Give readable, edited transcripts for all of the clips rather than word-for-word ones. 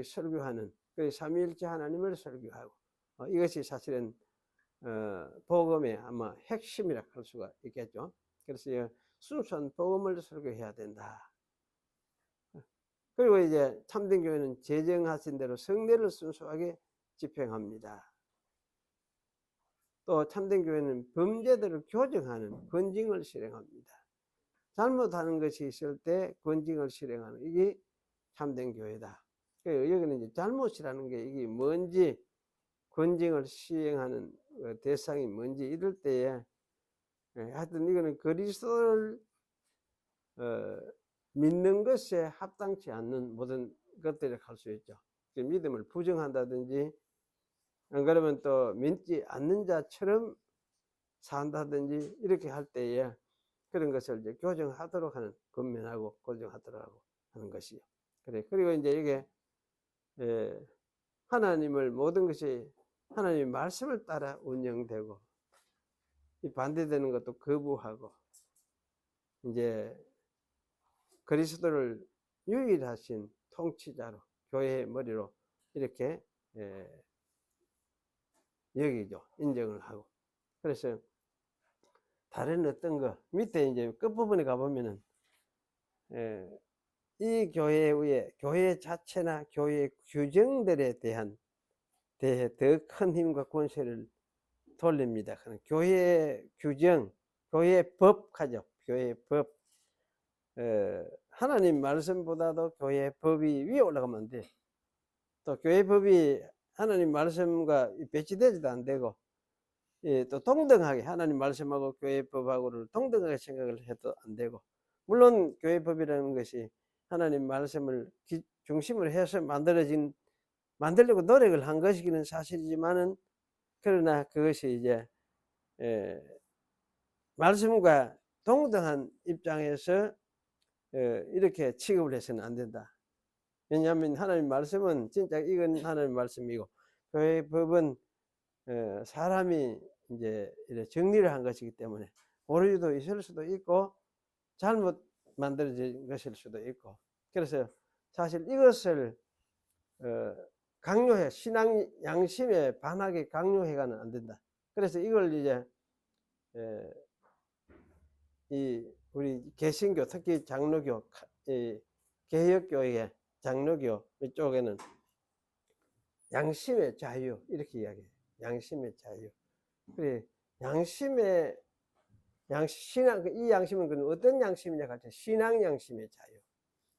설교하는 그 삼위일체 하나님을 설교하고 이것이 사실은 복음의 아마 핵심이라 할 수가 있겠죠. 그래서 순수한 복음을 설교해야 된다. 그리고 이제 참된 교회는 제정하신 대로 성례를 순수하게 집행합니다. 또 참된 교회는 범죄들을 교정하는 권징을 실행합니다. 잘못하는 것이 있을 때 권징을 실행하는 이게 참된 교회다. 여기는 이제 잘못이라는 게 이게 뭔지, 권징을 시행하는 대상이 뭔지 이럴 때에 하여튼 이거는 그리스도를 믿는 것에 합당치 않는 모든 것들을 할 수 있죠. 믿음을 부정한다든지 안 그러면 또 믿지 않는 자처럼 산다든지 이렇게 할 때에 그런 것을 이제 교정하도록 하는, 권면하고 교정하도록 하는 것이요. 그래. 그리고 이제 이게 하나님을 모든 것이 하나님의 말씀을 따라 운영되고 이 반대되는 것도 거부하고 이제 그리스도를 유일하신 통치자로 교회의 머리로 이렇게 여기죠. 인정을 하고. 그래서 다른 어떤 거 밑에 이제 끝부분에 가보면은 이 교회의 교회 자체나 교회 규정들에 대해 더 큰 힘과 권세를 돌립니다. 교회 규정, 교회 법 하죠. 교회 법. 하나님 말씀보다도 교회 법이 위에 올라가면 안 돼. 또 교회 법이 하나님 말씀과 배치되지도 안 되고, 또 동등하게 하나님 말씀하고 교회 법하고를 동등하게 생각을 해도 안 되고, 물론 교회 법이라는 것이 하나님 말씀을 중심으로 해서 만들려고 노력을 한 것이기는 사실이지만은, 그러나 그것이 이제 말씀과 동등한 입장에서 이렇게 취급을 해서는 안 된다. 왜냐하면 하나님 말씀은 진짜 이건 하나님 말씀이고, 교회 법은 사람이 이제 이렇게 정리를 한 것이기 때문에 오류도 있을 수도 있고 잘못 만들어진 것일 수도 있고, 그래서 사실 이것을 강요해, 신앙 양심에 반하게 강요해가는 안 된다. 그래서 이걸 이제 이 우리 개신교, 특히 장로교, 개혁교회 장로교 이쪽에는 양심의 자유 이렇게 이야기해요. 양심의 자유. 그래, 신앙, 이 양심은 어떤 양심이냐 할 때 신앙 양심의 자유.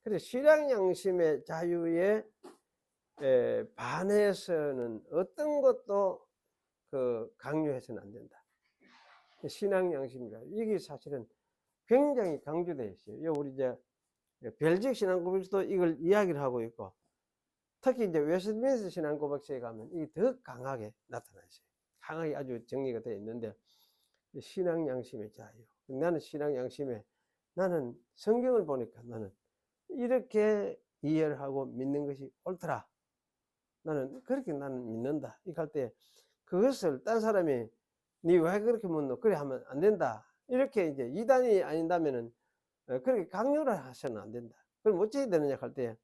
그래서 신앙 양심의 자유에 반해서는 어떤 것도 강요해서는 안 된다. 신앙 양심이라 이게 사실은 굉장히 강조되어 있어요. 우리 이제 벨직 신앙고백서도 이걸 이야기를 하고 있고, 특히 이제 웨스트민스터 신앙고백서에 가면 이게 더 강하게 나타나 있어요. 강하게 아주 정리가 되어 있는데, 신앙 양심의 자유. 나는 신앙 양심에, 나는 성경을 보니까 나는 이렇게 이해를 하고 믿는 것이 옳더라. 나는 그렇게 나는 믿는다. 이렇게 할 때 그것을 딴 사람이 니 왜 그렇게 묻노? 그래 하면 안 된다. 이렇게 이제 이단이 아닌다면은 그렇게 강요를 하셔는 안 된다. 그럼 어찌해야 되느냐 할 때,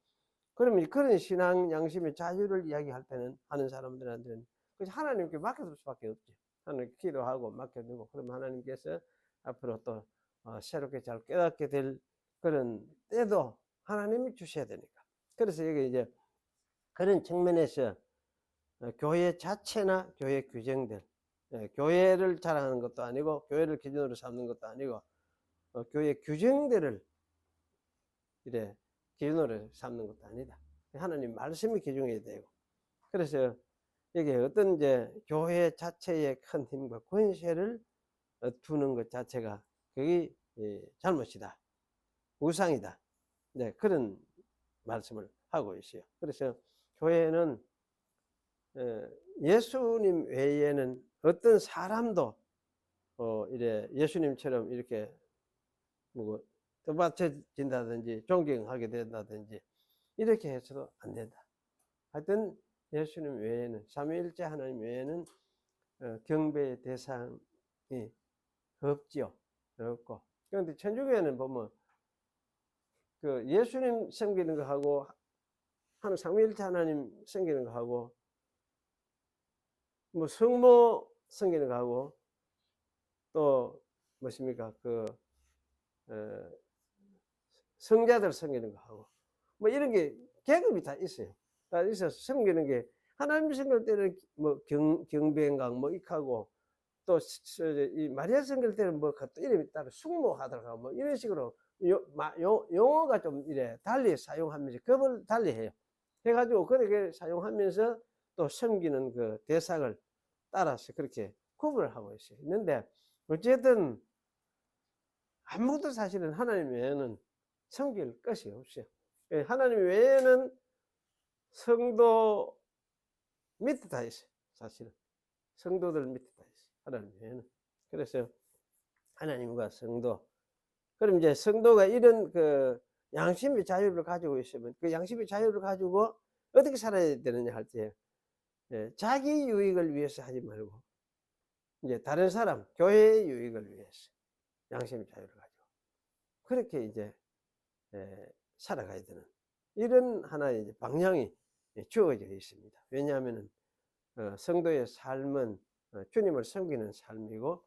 그러면 그런 신앙 양심의 자유를 이야기할 때는 하는 사람들한테는 하나님께 맡겨둘 수밖에 없지. 하나님께 기도하고 맡겨두고, 그러면 하나님께서 앞으로 또 새롭게 잘 깨닫게 될 그런 때도 하나님이 주셔야 되니까. 그래서 여기 이제 그런 측면에서 교회 자체나 교회 규정들, 교회를 자랑하는 것도 아니고 교회를 기준으로 삼는 것도 아니고 교회 규정들을 이래 기준으로 삼는 것도 아니다. 하나님 말씀이 기준이 되고, 그래서 여기 어떤 이제 교회 자체의 큰 힘과 권세를 두는 것 자체가 그게 잘못이다, 우상이다. 네, 그런 말씀을 하고 있어요. 그래서 교회는 예수님 외에는 어떤 사람도 이래 예수님처럼 이렇게 뭐 떠받쳐진다든지 존경하게 된다든지 이렇게 해서도 안 된다. 하여튼 예수님 외에는, 삼위일체 하나님 외에는 경배의 대상이 없지요. 없고. 그런데 천주교에는 보면 그 예수님 섬기는 거하고 한 삼위일체 하나님 섬기는 거 하고, 뭐 성모 섬기는 거 하고, 또 무엇입니까? 어, 성자들 섬기는 거 하고, 뭐 이런 게 계급이 다 있어요. 다 있어서 섬기는 게, 하나님 섬길 때는 뭐 경배인강 뭐 익하고, 또 이 마리아 섬길 때는 뭐 또 이름이 따로 숙모하더라고, 뭐 이런 식으로 용어가 좀 이래 달리 사용하면서 급을 달리 해요. 해가지고 그렇게 사용하면서 또 섬기는 그 대상을 따라서 그렇게 구분을 하고 있어요. 있는데 어쨌든 아무도 사실은 하나님 외에는 섬길 것이 없어요. 하나님 외에는 성도 밑에 다 있어요. 사실은 성도들 밑에 다 있어요. 하나님 외에는. 그래서 하나님과 성도, 그럼 이제 성도가 이런 그 양심의 자유를 가지고 있으면 그 양심의 자유를 가지고 어떻게 살아야 되느냐 할 때, 자기 유익을 위해서 하지 말고 이제 다른 사람, 교회의 유익을 위해서 양심의 자유를 가지고 그렇게 이제 살아가야 되는 이런 하나의 이제 방향이 주어져 있습니다. 왜냐하면은 성도의 삶은 주님을 섬기는 삶이고,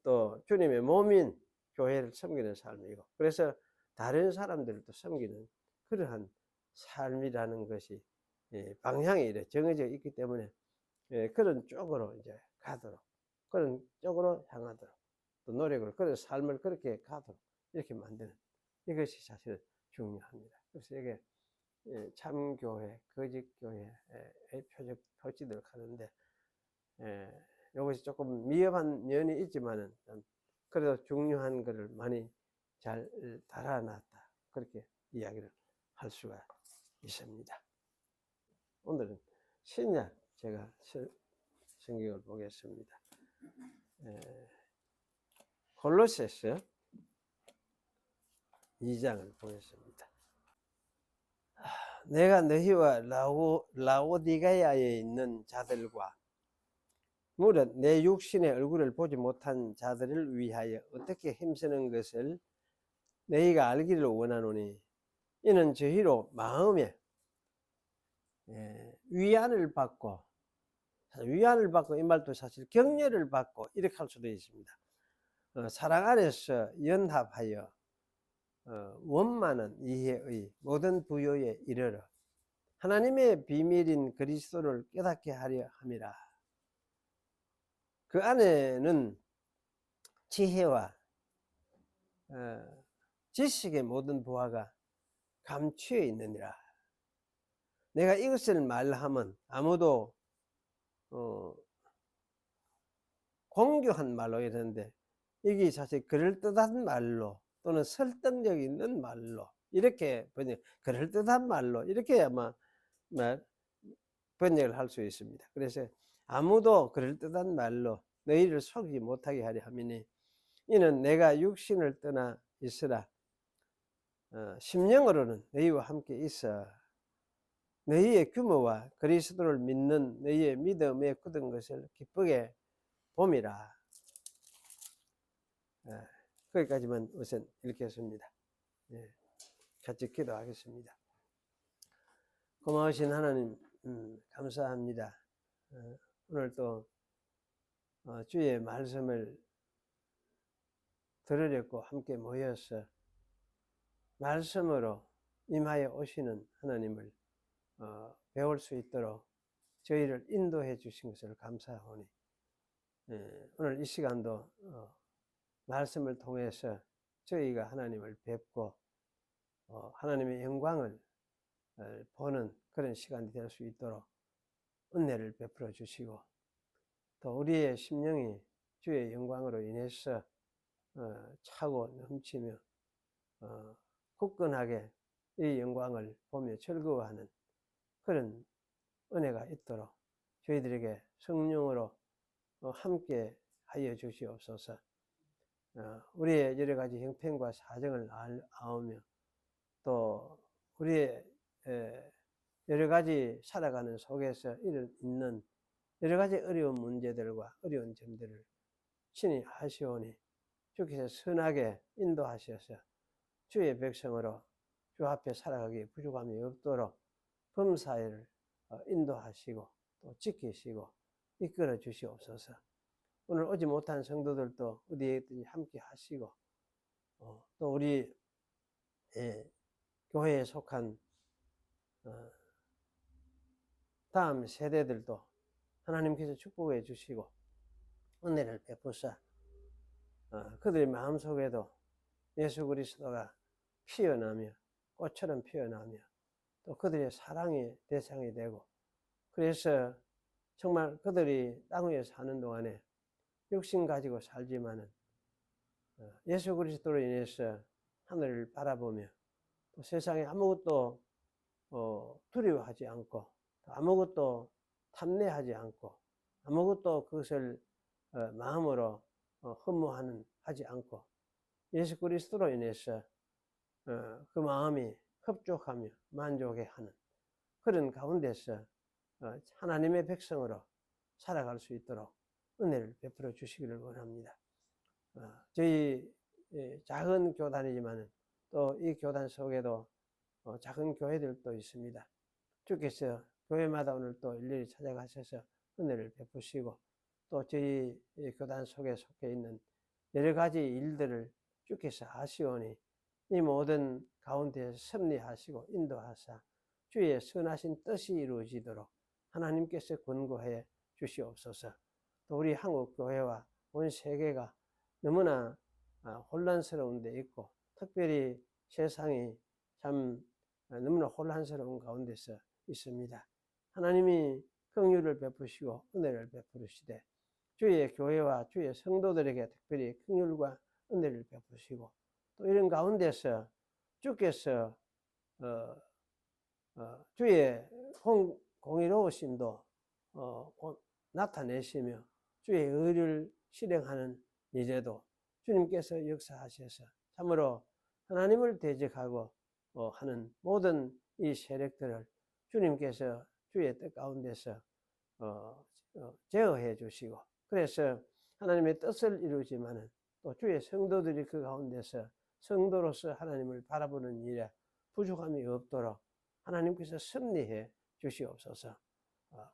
또 주님의 몸인 교회를 섬기는 삶이고, 그래서 다른 사람들도 섬기는 그러한 삶이라는 것이 방향이 이래 정해져 있기 때문에 그런 쪽으로 이제 가도록, 그런 쪽으로 향하도록, 또 노력을, 그런 삶을 그렇게 가도록 이렇게 만드는 이것이 사실 중요합니다. 그래서 이게 참교회, 거짓교회의 표지들 하는데, 이것이 조금 미흡한 면이 있지만은 그래도 중요한 것을 많이 잘 달아놨다, 그렇게 이야기를 할 수가 있습니다. 오늘은 신약 제가 성경을 보겠습니다. 골로새서 2장을 보겠습니다. 내가 너희와 라오디가야에 있는 자들과 무릇 내 육신의 얼굴을 보지 못한 자들을 위하여 어떻게 힘쓰는 것을 너희가 알기를 원하노니, 이는 저희로 마음에 위안을 받고 이 말도 사실 격려를 받고 이렇게 할 수도 있습니다. 사랑 안에서 연합하여 원만한 이해의 모든 부요에 이르러 하나님의 비밀인 그리스도를 깨닫게 하려 함이라. 그 안에는 지혜와 지식의 모든 부하가 감추어 있느니라. 내가 이것을 말하면 아무도 공교한 말로 이러는데, 이게 사실 그럴듯한 말로 또는 설득력 있는 말로 이렇게 그럴듯한 말로 이렇게 아마 번역을 할 수 있습니다. 그래서 아무도 그럴듯한 말로 너희를 속이지 못하게 하려 함이니, 이는 내가 육신을 떠나 있으라 심령으로는 너희와 함께 있어 너희의 규모와 그리스도를 믿는 너희의 믿음에 굳은 것을 기쁘게 봄이라. 거기까지만 우선 읽겠습니다. 같이 기도하겠습니다. 고마우신 하나님, 감사합니다. 오늘 또 주의 말씀을 들으려고 함께 모여서 말씀으로 임하여 오시는 하나님을 배울 수 있도록 저희를 인도해 주신 것을 감사하오니, 오늘 이 시간도 말씀을 통해서 저희가 하나님을 뵙고 하나님의 영광을 보는 그런 시간이 될 수 있도록 은혜를 베풀어 주시고, 또 우리의 심령이 주의 영광으로 인해서 차고 넘치며 굳건하게 이 영광을 보며 즐거워하는 그런 은혜가 있도록 저희들에게 성령으로 함께 하여 주시옵소서. 우리의 여러 가지 형편과 사정을 아우며, 또 우리의 여러 가지 살아가는 속에서 있는 여러 가지 어려운 문제들과 어려운 점들을 친히 하시오니 주께서 선하게 인도하셔서 주의 백성으로 주 앞에 살아가기에 부족함이 없도록 범사에를 인도하시고 또 지키시고 이끌어 주시옵소서. 오늘 오지 못한 성도들도 어디에 있든지 함께 하시고 또 우리 교회에 속한 다음 세대들도 하나님께서 축복해 주시고 은혜를 베푸사 그들의 마음속에도 예수 그리스도가 피어나며 꽃처럼 피어나며 또 그들의 사랑의 대상이 되고, 그래서 정말 그들이 땅 위에 사는 동안에 육신 가지고 살지만은 예수 그리스도로 인해서 하늘을 바라보며 또 세상에 아무것도 두려워하지 않고 아무것도 탐내하지 않고 아무것도 그것을 마음으로 허무하지 않고 예수 그리스도로 인해서 그 마음이 흡족하며 만족해하는 그런 가운데서 하나님의 백성으로 살아갈 수 있도록 은혜를 베풀어 주시기를 원합니다. 저희 작은 교단이지만 또 이 교단 속에도 작은 교회들도 있습니다. 주께서 교회마다 오늘 또 일일이 찾아가셔서 은혜를 베푸시고 또 저희 교단 속에 속해 있는 여러 가지 일들을 주께서 아시오니 이 모든 가운데 섭리하시고 인도하사 주의 선하신 뜻이 이루어지도록 하나님께서 권고해 주시옵소서. 또 우리 한국 교회와 온 세계가 너무나 혼란스러운 데 있고 특별히 세상이 참 너무나 혼란스러운 가운데서 있습니다. 하나님이 긍휼을 베푸시고 은혜를 베푸시되 주의 교회와 주의 성도들에게 특별히 긍휼과 은혜를 베푸시고 또 이런 가운데서 주께서 주의 공의로우심도 나타내시며 주의 의를 실행하는 이제도 주님께서 역사하셔서 참으로 하나님을 대적하고 하는 모든 이 세력들을 주님께서 주의 뜻 가운데서 제어해 주시고, 그래서 하나님의 뜻을 이루지만은 또 주의 성도들이 그 가운데서 성도로서 하나님을 바라보는 일에 부족함이 없도록 하나님께서 섭리해 주시옵소서.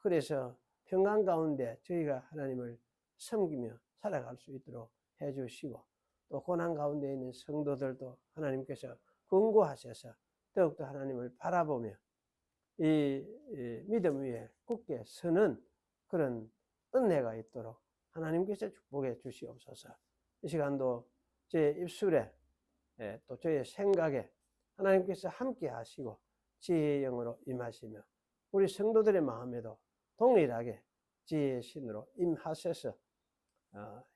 그래서 평강 가운데 저희가 하나님을 섬기며 살아갈 수 있도록 해 주시고 또 고난 가운데 있는 성도들도 하나님께서 권고하셔서 더욱더 하나님을 바라보며 이 믿음 위에 굳게 서는 그런 은혜가 있도록 하나님께서 축복해 주시옵소서. 이 시간도 제 입술에 또 저의 생각에 하나님께서 함께 하시고 지혜의 영으로 임하시며 우리 성도들의 마음에도 동일하게 지혜의 신으로 임하셔서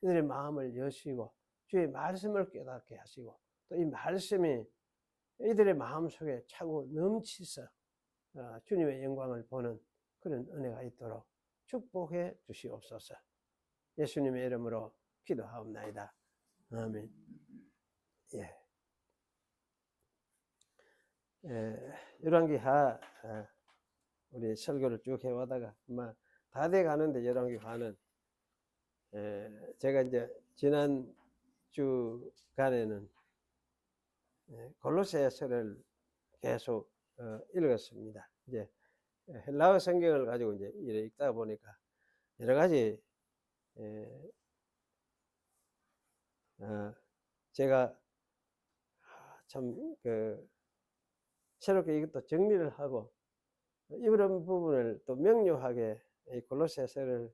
이들의 마음을 여시고 주의 말씀을 깨닫게 하시고 또 이 말씀이 이들의 마음속에 차고 넘치서 주님의 영광을 보는 그런 은혜가 있도록 축복해 주시옵소서. 예수님의 이름으로 기도하옵나이다. 아멘. 열왕기하 우리 설교를 쭉 해오다가 아마 다 돼 가는데 열왕기하는 제가 이제 지난 주간에는 골로새서를 계속 읽었습니다. 이제 헬라어 성경을 가지고 이제 읽다 보니까 여러 가지 제가 참 새롭게 이것도 정리를 하고 이런 부분을 또 명료하게 이 골로새서를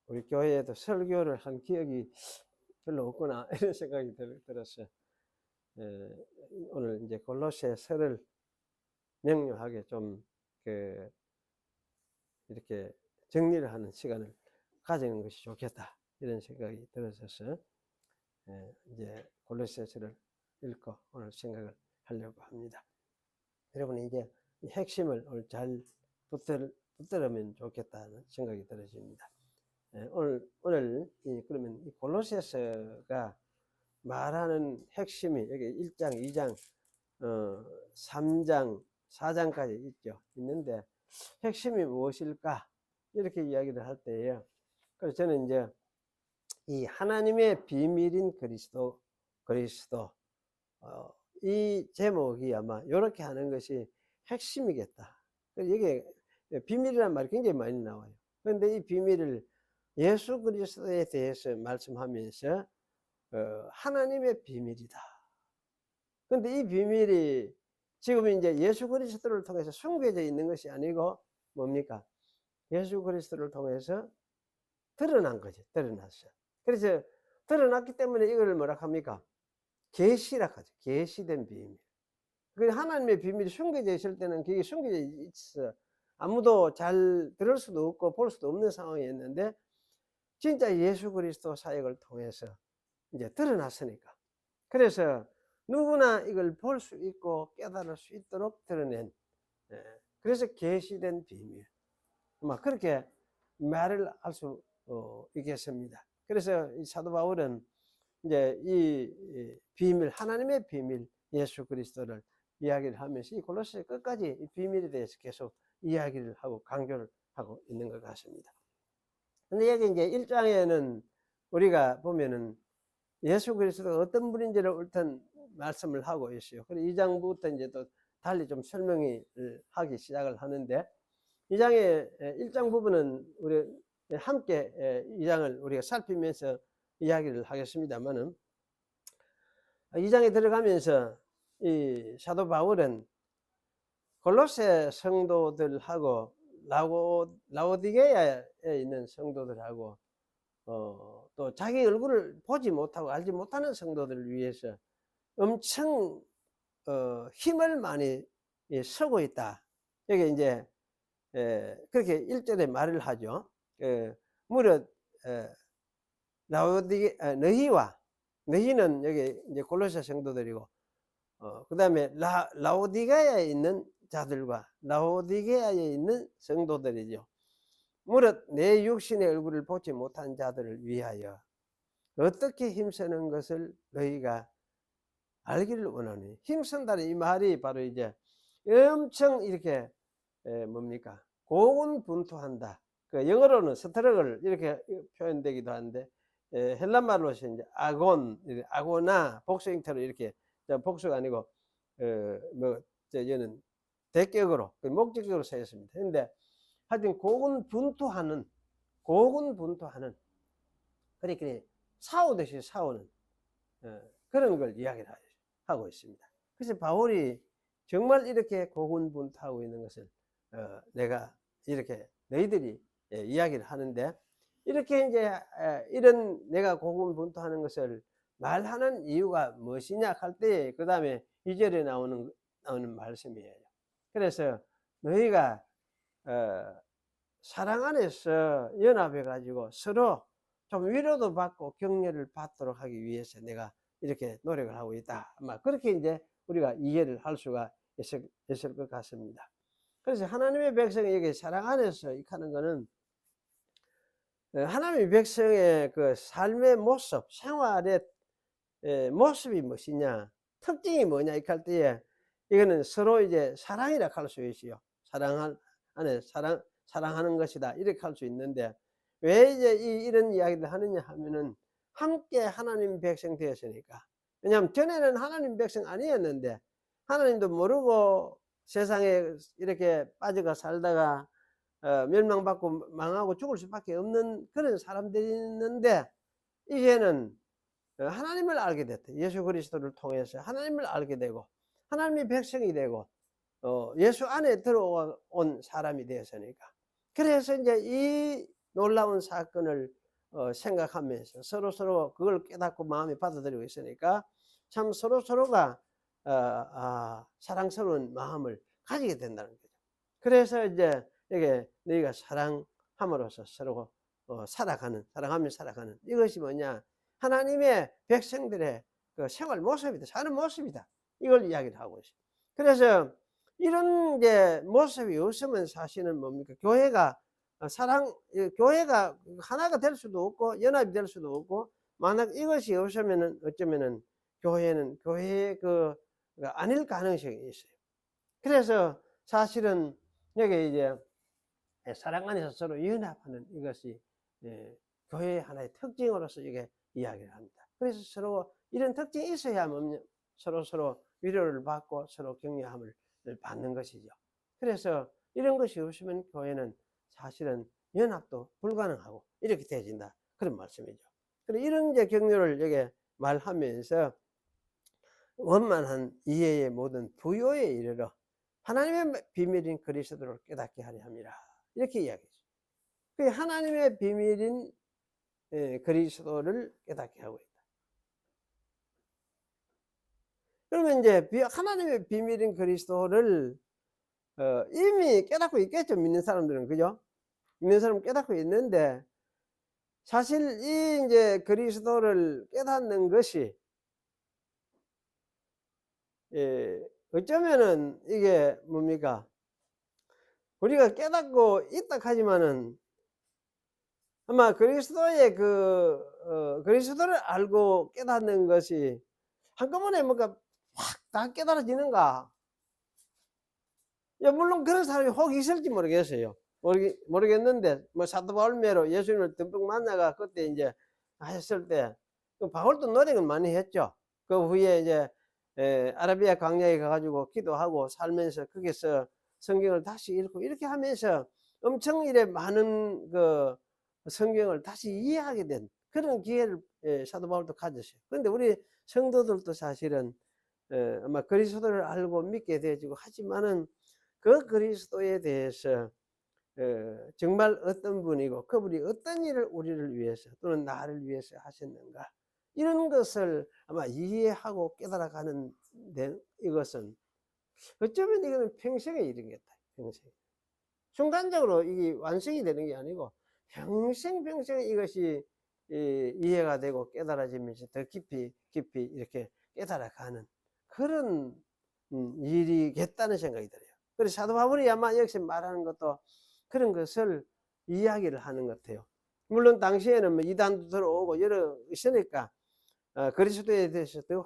우리 교회에도 설교를 한 기억이 별로 없구나 이런 생각이 들었어요. 오늘 이제 골로새서를 명료하게 좀 이렇게 정리를 하는 시간을 가지는 것이 좋겠다 이런 생각이 들어서 이제 골로새서를 읽고 오늘 생각을 하려고 합니다. 여러분이 이제 이 핵심을 오늘 잘 붙들으면 좋겠다는 생각이 들어집니다. 오늘 그러면 이 골로새서가 말하는 핵심이 여기 1장, 2장, 3장, 4장까지 있는데 핵심이 무엇일까? 이렇게 이야기를 할 때에요. 그래서 저는 이제 이 하나님의 비밀인 그리스도 이 제목이 아마 이렇게 하는 것이 핵심이겠다. 이게 비밀이라는 말이 굉장히 많이 나와요. 그런데 이 비밀을 예수 그리스도에 대해서 말씀하면서 하나님의 비밀이다. 그런데 이 비밀이 지금 이제 예수 그리스도를 통해서 숨겨져 있는 것이 아니고 뭡니까? 예수 그리스도를 통해서 드러난 거죠. 드러났어. 그래서 드러났기 때문에 이걸 뭐라 합니까? 계시라 하죠. 계시된 비밀. 그 하나님의 비밀이 숨겨져 있을 때는 그게 숨겨져 있어. 아무도 잘 들을 수도 없고 볼 수도 없는 상황이었는데 진짜 예수 그리스도 사역을 통해서 이제 드러났으니까. 그래서 누구나 이걸 볼 수 있고 깨달을 수 있도록 드러낸, 그래서 계시된 비밀. 막 그렇게 말을 할 수 있겠습니다. 그래서 이 사도 바울은 이제 이 비밀, 하나님의 비밀, 예수 그리스도를 이야기를 하면서 이 골로새 끝까지 이 비밀에 대해서 계속 이야기를 하고 강조를 하고 있는 것 같습니다. 근데 여기 이제 1장에는 우리가 보면은 예수 그리스도가 어떤 분인지를 일단 말씀을 하고 있어요. 그리고 2장부터 이제 또 달리 좀 설명을 하기 시작을 하는데 2장의 1장 부분은 우리 함께 2장을 우리가 살피면서 이야기를 하겠습니다만은 2장에 들어가면서 이 사도 바울은 골로새 성도들하고 라오디게아에 있는 성도들하고 또 자기 얼굴을 보지 못하고 알지 못하는 성도들을 위해서 엄청 힘을 많이 쓰고 있다. 여기 이제 그렇게 1절에 말을 하죠. 무릇 너희는 여기 이제 골로새 성도들이고 그다음에 라오디게아에 있는 자들과 라오디게아에 있는 성도들이죠. 무릇 내 육신의 얼굴을 보지 못한 자들을 위하여 어떻게 힘쓰는 것을 너희가 알기를 원하니. 힘쓴다는 이 말이 바로 이제 엄청 이렇게 뭡니까? 고군분투한다. 그 영어로는 스트럭을 이렇게 표현되기도 하는데 헬란말로서 이제 아고나 복수 형태로 이렇게 복수가 아니고 얘는 대격으로 목적적으로 쓰였습니다. 그런데 하여튼 고군분투하는 그러니까 싸우듯이 싸우는 그런 걸 이야기를 하고 있습니다. 그래서 바울이 정말 이렇게 고군분투하고 있는 것을 내가 이렇게 너희들이 이야기를 하는데 이렇게 이제 이런 내가 고군분투하는 것을 말하는 이유가 무엇이냐 할 때 그 다음에 2절에 나오는 말씀이에요. 그래서 너희가 사랑 안에서 연합해 가지고 서로 좀 위로도 받고 격려를 받도록 하기 위해서 내가 이렇게 노력을 하고 있다. 아마 그렇게 이제 우리가 이해를 할 수가 있을 것 같습니다. 그래서 하나님의 백성이 여기 사랑 안에서 하는 거는 하나님의 백성의 그 삶의 모습, 생활의 모습이 무엇이냐, 특징이 뭐냐 이렇게 할 때에 이거는 서로 이제 사랑이라 할 수 있어요. 사랑하는 것이다 이렇게 할 수 있는데 왜 이제 이런 이야기를 하느냐 하면은 함께 하나님 백성 되었으니까. 왜냐하면 전에는 하나님 백성 아니었는데 하나님도 모르고 세상에 이렇게 빠져가 살다가 멸망받고 망하고 죽을 수밖에 없는 그런 사람들이 있는데 이제는 하나님을 알게 됐다. 예수 그리스도를 통해서 하나님을 알게 되고 하나님의 백성이 되고 예수 안에 들어온 사람이 되었으니까. 그래서 이제 이 놀라운 사건을 생각하면서 서로 그걸 깨닫고 마음에 받아들이고 있으니까 참 서로가 사랑스러운 마음을 가지게 된다는 거죠. 그래서 이제 이게 너희가 사랑함으로써 서로 사랑하며 살아가는 이것이 뭐냐? 하나님의 백성들의 그 생활 모습이다. 사는 모습이다. 이걸 이야기를 하고 있어요. 그래서 이런 이제 모습이 없으면 사실은 뭡니까? 교회가 하나가 될 수도 없고 연합이 될 수도 없고 만약 이것이 없으면은 어쩌면은 교회는 아닐 가능성이 있어요. 그래서 사실은 여기 이제 사랑 안에서 서로 연합하는 이것이 교회의 하나의 특징으로서 이게 이야기를 합니다. 그래서 서로 이런 특징이 있어야만 서로 위로를 받고 서로 격려함을 받는 것이죠. 그래서 이런 것이 없으면 교회는 사실은 연합도 불가능하고 이렇게 되어진다. 그런 말씀이죠. 그래서 이런 이제 경륜을 여기 말하면서 원만한 이해의 모든 부요에 이르러 하나님의 비밀인 그리스도를 깨닫게 하려 함이라. 이렇게 이야기했어요. 그 하나님의 비밀인 그리스도를 깨닫게 하고 있다. 그러면 이제 하나님의 비밀인 그리스도를 이미 깨닫고 있겠죠. 믿는 사람들은. 그죠? 믿는 사람은 깨닫고 있는데 사실 이 이제 그리스도를 깨닫는 것이 어쩌면은 이게 뭡니까? 우리가 깨닫고 있다 하지만은 아마 그리스도의 그리스도를 알고 깨닫는 것이 한꺼번에 뭔가 확 다 깨달아지는가? 예, 물론 그런 사람이 혹 있을지 모르겠어요. 모르겠는데, 뭐 사도 바울매로 예수님을 듬뿍 만나가 그때 이제 하셨을 때, 그 바울도 노력을 많이 했죠. 그 후에 이제, 아라비아 광야에 가가지고 기도하고 살면서 거기서 성경을 다시 읽고 이렇게 하면서 엄청 이래 많은 그 성경을 다시 이해하게 된 그런 기회를 사도 바울도 가졌어요. 그런데 우리 성도들도 사실은 아마 그리스도를 알고 믿게 되어지고 하지만은 그 그리스도에 대해서 정말 어떤 분이고 그분이 어떤 일을 우리를 위해서 또는 나를 위해서 하셨는가 이런 것을 아마 이해하고 깨달아가는 이것은 어쩌면 이거는 평생의 일이겠다. 평생. 순간적으로 이게 완성이 되는 게 아니고 평생 이것이 이해가 되고 깨달아지면서 더 깊이 이렇게 깨달아가는 그런 일이겠다는 생각이 들어요. 그래서 사도 바울이 아마 여기서 말하는 것도 그런 것을 이야기를 하는 것 같아요. 물론 당시에는 뭐 이단도 들어오고 여러 있으니까 그리스도에 대해서 더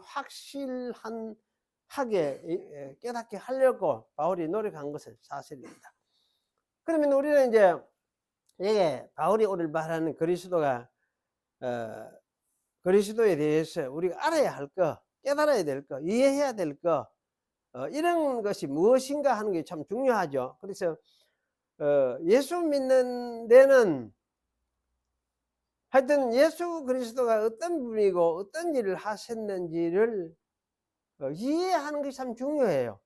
하게 깨닫게 하려고 바울이 노력한 것은 사실입니다. 그러면 우리는 이제 이게 바울이 오늘 말하는 그리스도가 그리스도에 대해서 우리가 알아야 할 것, 깨달아야 될 것, 이해해야 될 것, 이런 것이 무엇인가 하는 게 참 중요하죠. 그래서 예수 믿는 데는 하여튼 예수 그리스도가 어떤 분이고 어떤 일을 하셨는지를 이해하는 것이 참 중요해요.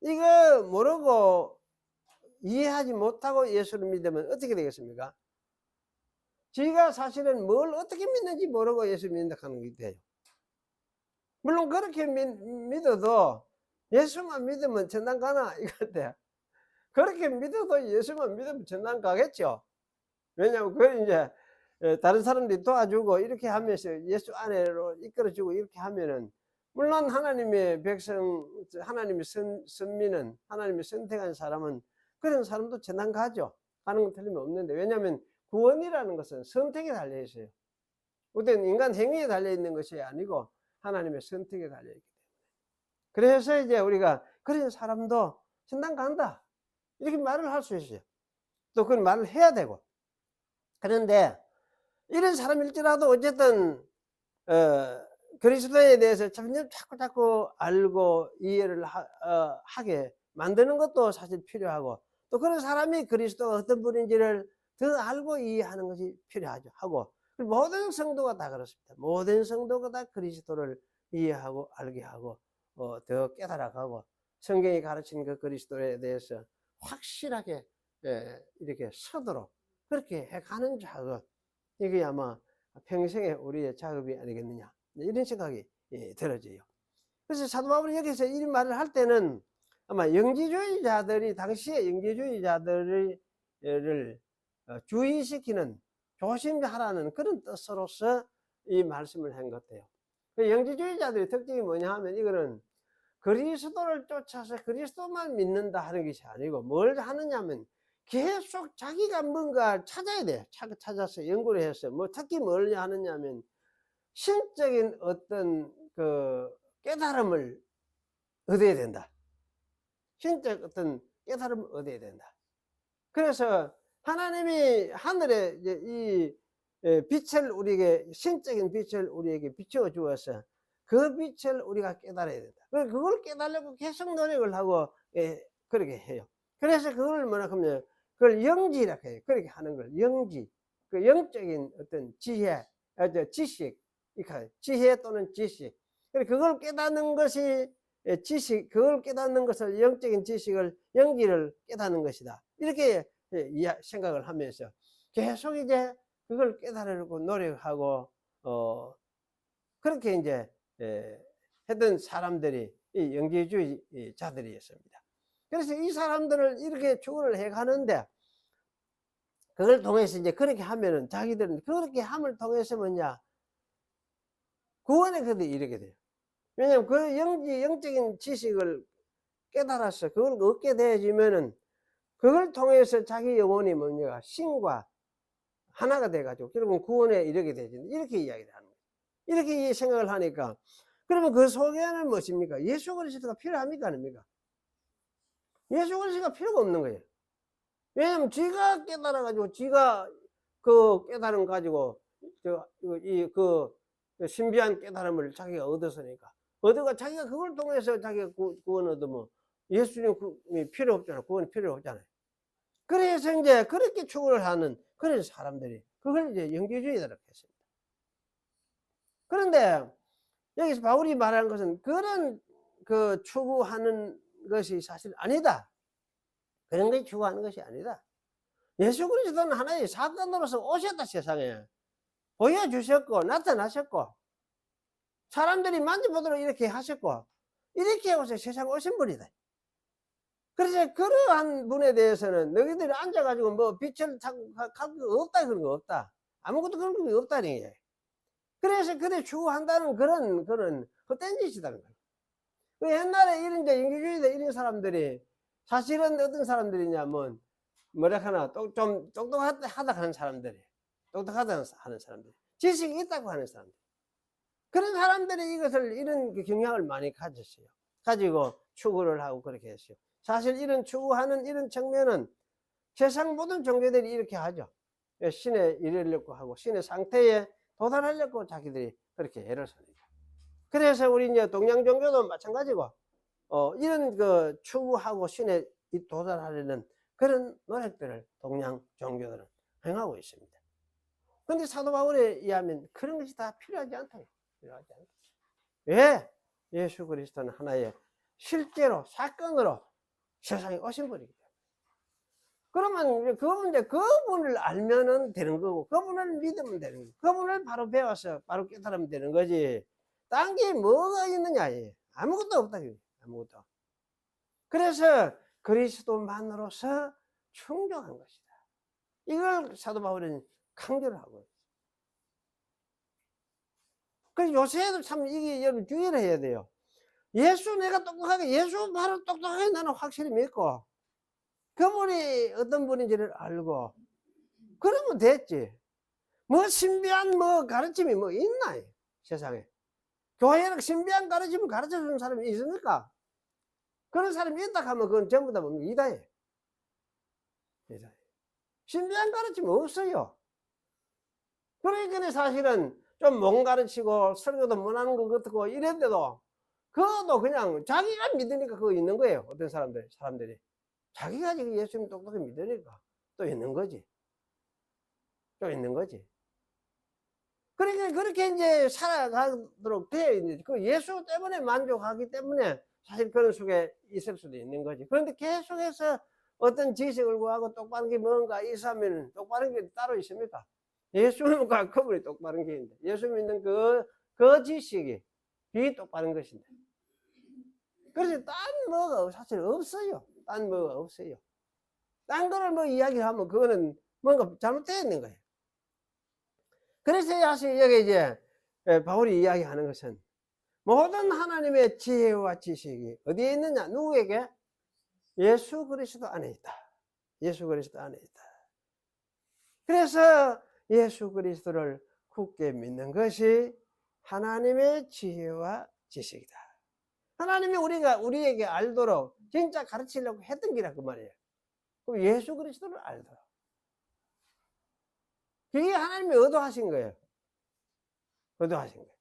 이거 모르고 이해하지 못하고 예수를 믿으면 어떻게 되겠습니까? 지가 사실은 뭘 어떻게 믿는지 모르고 예수 믿는다 하는 게 돼요. 물론 그렇게 믿어도 예수만 믿으면 천당 가나 이건데 그렇게 믿어도 예수만 믿으면 천당 가겠죠. 왜냐하면 그 이제 다른 사람들이 도와주고 이렇게 하면서 예수 안으로 이끌어주고 이렇게 하면은 물론 하나님의 백성, 하나님의 선민은 하나님의 선택한 사람은 그런 사람도 천당 가죠. 가는 건 틀림이 없는데 왜냐하면 구원이라는 것은 선택에 달려 있어요. 어떤 인간 행위에 달려 있는 것이 아니고 하나님의 선택에 달려 있기 때문에. 그래서 이제 우리가 그런 사람도 천당 간다 이렇게 말을 할 수 있어요. 또 그런 말을 해야 되고. 그런데 이런 사람일지라도 어쨌든 그리스도에 대해서 점점 자꾸 알고 이해를 하게 만드는 것도 사실 필요하고 또 그런 사람이 그리스도가 어떤 분인지를 더 알고 이해하는 것이 필요하죠. 하고 모든 성도가 다 그렇습니다. 모든 성도가 다 그리스도를 이해하고 알게 하고 더 깨달아가고 성경이 가르치는 그 그리스도에 대해서 확실하게 이렇게 서도록 그렇게 해가는 작업 이게 아마 평생의 우리의 작업이 아니겠느냐 이런 생각이 들어져요. 그래서 사도 바울이 여기서 이 말을 할 때는 아마 영지주의자들이 당시에 영지주의자들을 주의시키는 조심하라는 그런 뜻으로서 이 말씀을 한 것 같아요. 영지주의자들의 특징이 뭐냐 하면 이거는 그리스도를 쫓아서 그리스도만 믿는다 하는 것이 아니고 뭘 하느냐 하면 계속 자기가 뭔가 찾아야 돼. 찾아서 연구를 해서 뭐 특히 뭘 하느냐 하면 신적인 어떤 그 깨달음을 얻어야 된다. 신적 어떤 깨달음을 얻어야 된다. 그래서 하나님이 하늘에 이제 이 빛을 우리에게 신적인 빛을 우리에게 비추어 주어서 그 빛을 우리가 깨달아야 된다. 그걸 깨달으려고 계속 노력을 하고 그렇게 해요. 그래서 그걸 뭐라 하면 그걸 영지라 해요. 그렇게 하는 걸 영지. 그 영적인 어떤 지혜, 지식, 지혜 또는 지식. 그걸 깨닫는 것이 지식, 그걸 깨닫는 것을 영적인 지식을 영지를 깨닫는 것이다. 이렇게 생각을 하면서 계속 이제 그걸 깨달으려고 노력하고 그렇게 이제 했던 사람들이 이 영지주의자들이었습니다. 그래서 이 사람들을 이렇게 추구를 해 가는데 그걸 통해서 이제 그렇게 하면은 자기들은 그렇게 함을 통해서 뭐냐 구원에 그들 이르게 돼요. 왜냐하면 그 영적인 지식을 깨달아서 그걸 얻게 되어지면은 그걸 통해서 자기 영혼이 뭐냐 신과 하나가 돼가지고 그러면 구원에 이르게 되지. 이렇게 이야기를 하는 거예요. 이렇게 생각을 하니까 그러면 그 속에는 무엇입니까? 예수 그리스도가 필요합니까? 아닙니까? 예수 그리스도가 필요가 없는 거예요. 왜냐면 지가 깨달아가지고 지가 그 깨달음 가지고 그 신비한 깨달음을 자기가 얻었으니까 얻어가 자기가 그걸 통해서 자기가 구원 얻으면 예수님이 필요 없잖아요. 구원이 필요 없잖아요. 그래서 이제 그렇게 추구를 하는 그런 사람들이 그걸 이제 영지주의자라고 했습니다. 그런데 여기서 바울이 말하는 것은 그런 그 추구하는 것이 사실 아니다. 그런 것이 추구하는 것이 아니다. 예수 그리스도는 하나의 사건으로서 오셨다. 세상에 보여주셨고 나타나셨고 사람들이 만져보도록 이렇게 하셨고 이렇게 해서 세상에 오신 분이다. 그래서 그러한 분에 대해서는 너희들이 앉아가지고 뭐 빛을 찾고 갈 거 없다. 그런 거 없다. 아무것도 그런 거 없다는 얘기예요. 그래서 그래 추구한다는 그런 헛된 짓이라는 거예요. 그 옛날에 이런 이제 영지주의자 이런 사람들이 사실은 어떤 사람들이냐면 뭐라 하나 좀 똑똑하다 하는 사람들이 똑똑하다 하는 사람들 지식이 있다고 하는 사람들 그런 사람들이 이것을 이런 경향을 많이 가졌어요. 가지고 추구를 하고 그렇게 했어요. 사실 이런 추구하는 이런 측면은 세상 모든 종교들이 이렇게 하죠. 신에 이르려고 하고 신의 상태에 도달하려고 자기들이 그렇게 애를 씁니다. 그래서 우리 이제 동양 종교도 마찬가지고 이런 그 추구하고 신에 도달하려는 그런 노력들을 동양 종교들은 행하고 있습니다. 그런데 사도 바울에 의하면 그런 것이 다 필요하지 않다. 필요하지 않다. 왜? 예수 그리스도는 하나의 실제로 사건으로 세상에 오신 분이기 때문에. 그러면 그분을 알면은 되는 거고, 그분을 믿으면 되는 거고, 그분을 바로 배워서 바로 깨달으면 되는 거지. 딴 게 뭐가 있느냐? 아무것도 없다. 아무것도. 그래서 그리스도만으로서 충족한 것이다. 이걸 사도 바울은 강조를 하고 있어요. 그래서 요새도 참 이게 여러분 주의를 해야 돼요. 예수 내가 똑똑하게, 예수 바로 똑똑하게 나는 확실히 믿고, 그분이 어떤 분인지를 알고, 그러면 됐지. 뭐 신비한 뭐 가르침이 뭐 있나, 세상에. 교회는 신비한 가르침을 가르쳐 주는 사람이 있습니까? 그런 사람이 있다 하면 그건 전부 다 뭡니까? 이다예요. 이다예요. 신비한 가르침이 없어요. 그러니까 사실은 좀 못 가르치고 설교도 못하는 것 같고 이랬는데도 그것도 그냥 자기가 믿으니까 그거 있는 거예요. 어떤 사람들이 자기가 지금 예수님 똑똑히 믿으니까 또 있는 거지. 또 있는 거지. 그러니까 그렇게 이제 살아가도록 되어 있는 그 예수 때문에 만족하기 때문에 사실 그런 속에 있을 수도 있는 거지. 그런데 계속해서 어떤 지식을 구하고 똑바른 게 뭔가 있으면 똑바른 게 따로 있습니까? 예수님과 그분이 똑바른 게 있는데 예수 믿는 그 지식이 이 똑바른 것인데 그래서 딴 뭐가 사실 없어요. 딴 뭐가 없어요. 딴 거를 뭐 이야기하면 그거는 뭔가 잘못되어 있는 거예요. 그래서 여기 이제 바울이 이야기하는 것은 모든 하나님의 지혜와 지식이 어디에 있느냐? 누구에게? 예수 그리스도 안에 있다. 예수 그리스도 안에 있다. 그래서 예수 그리스도를 굳게 믿는 것이 하나님의 지혜와 지식이다. 하나님이 우리에게 알도록 진짜 가르치려고 했던 기라 그 말이에요. 그럼 예수 그리스도를 알도록. 그게 하나님이 의도하신 거예요. 의도하신 거예요.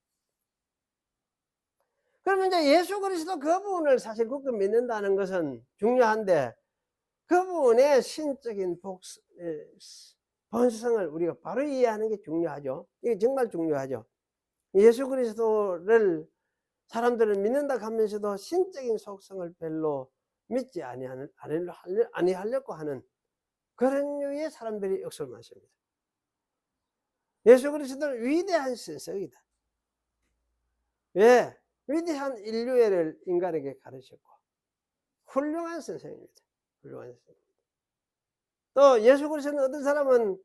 그러면 이제 예수 그리스도 그분을 사실 굳게 믿는다는 것은 중요한데 그분의 신적인 본성을 우리가 바로 이해하는 게 중요하죠. 이게 정말 중요하죠. 예수 그리스도를 사람들은 믿는다 하면서도 신적인 속성을 별로 믿지 아니하려고 하는 그런 류의 사람들이 역설 많습니다. 예수 그리스도는 위대한 선생이다. 왜? 위대한 인류애를 인간에게 가르쳤고 훌륭한 선생입니다. 훌륭한 선생입니다. 또 예수 그리스도는 어떤 사람은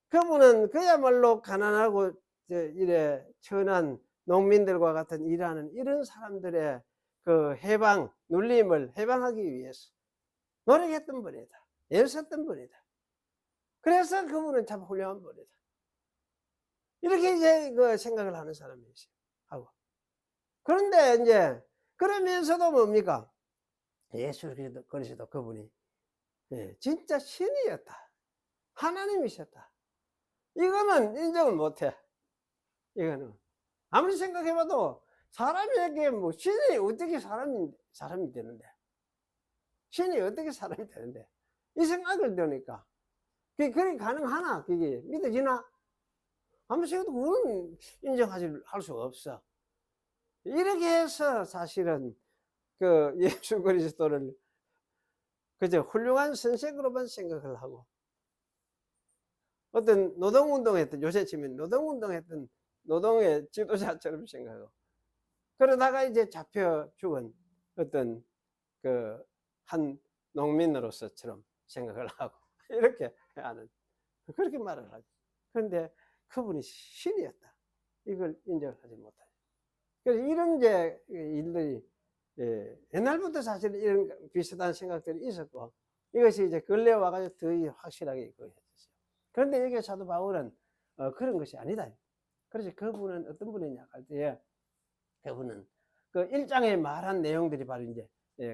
그분은 그야말로 가난하고 이래 천한 농민들과 같은 일하는 이런 사람들의 그 눌림을 해방하기 위해서 노력했던 분이다. 애썼던 분이다. 그래서 그분은 참 훌륭한 분이다. 이렇게 이제 그 생각을 하는 사람이 있어요. 하고. 그런데 이제 그러면서도 뭡니까? 예수 그리스도 그분이 진짜 신이었다. 하나님이셨다. 이거는 인정을 못해. 이거는 아무리 생각해봐도 사람에게 뭐 신이 어떻게 사람이 되는데, 신이 어떻게 사람이 되는데, 이 생각을 드니까 그게 가능하나? 그게 믿어지나? 아무리 생각해도 그건 할 수가 없어. 이렇게 해서 사실은 그 예수 그리스도를 그저 훌륭한 선생으로만 생각을 하고, 어떤 노동운동했던, 요새 치면 노동운동했던 노동의 지도자처럼 생각하고, 그러다가 이제 잡혀 죽은 어떤 그 한 농민으로서처럼 생각을 하고 이렇게 하는, 그렇게 말을 하죠. 그런데 그분이 신이었다. 이걸 인정하지 못하죠. 그래서 이런 이제 일들이 옛날부터 사실 이런 비슷한 생각들이 있었고, 이것이 이제 근래 와가지고 더 확실하게 있었어요. 그런데 여기 사도 바울은 그런 것이 아니다. 그래서 그분은 어떤 분이냐 할 때에, 그분은 그 1장에 말한 내용들이 바로 이제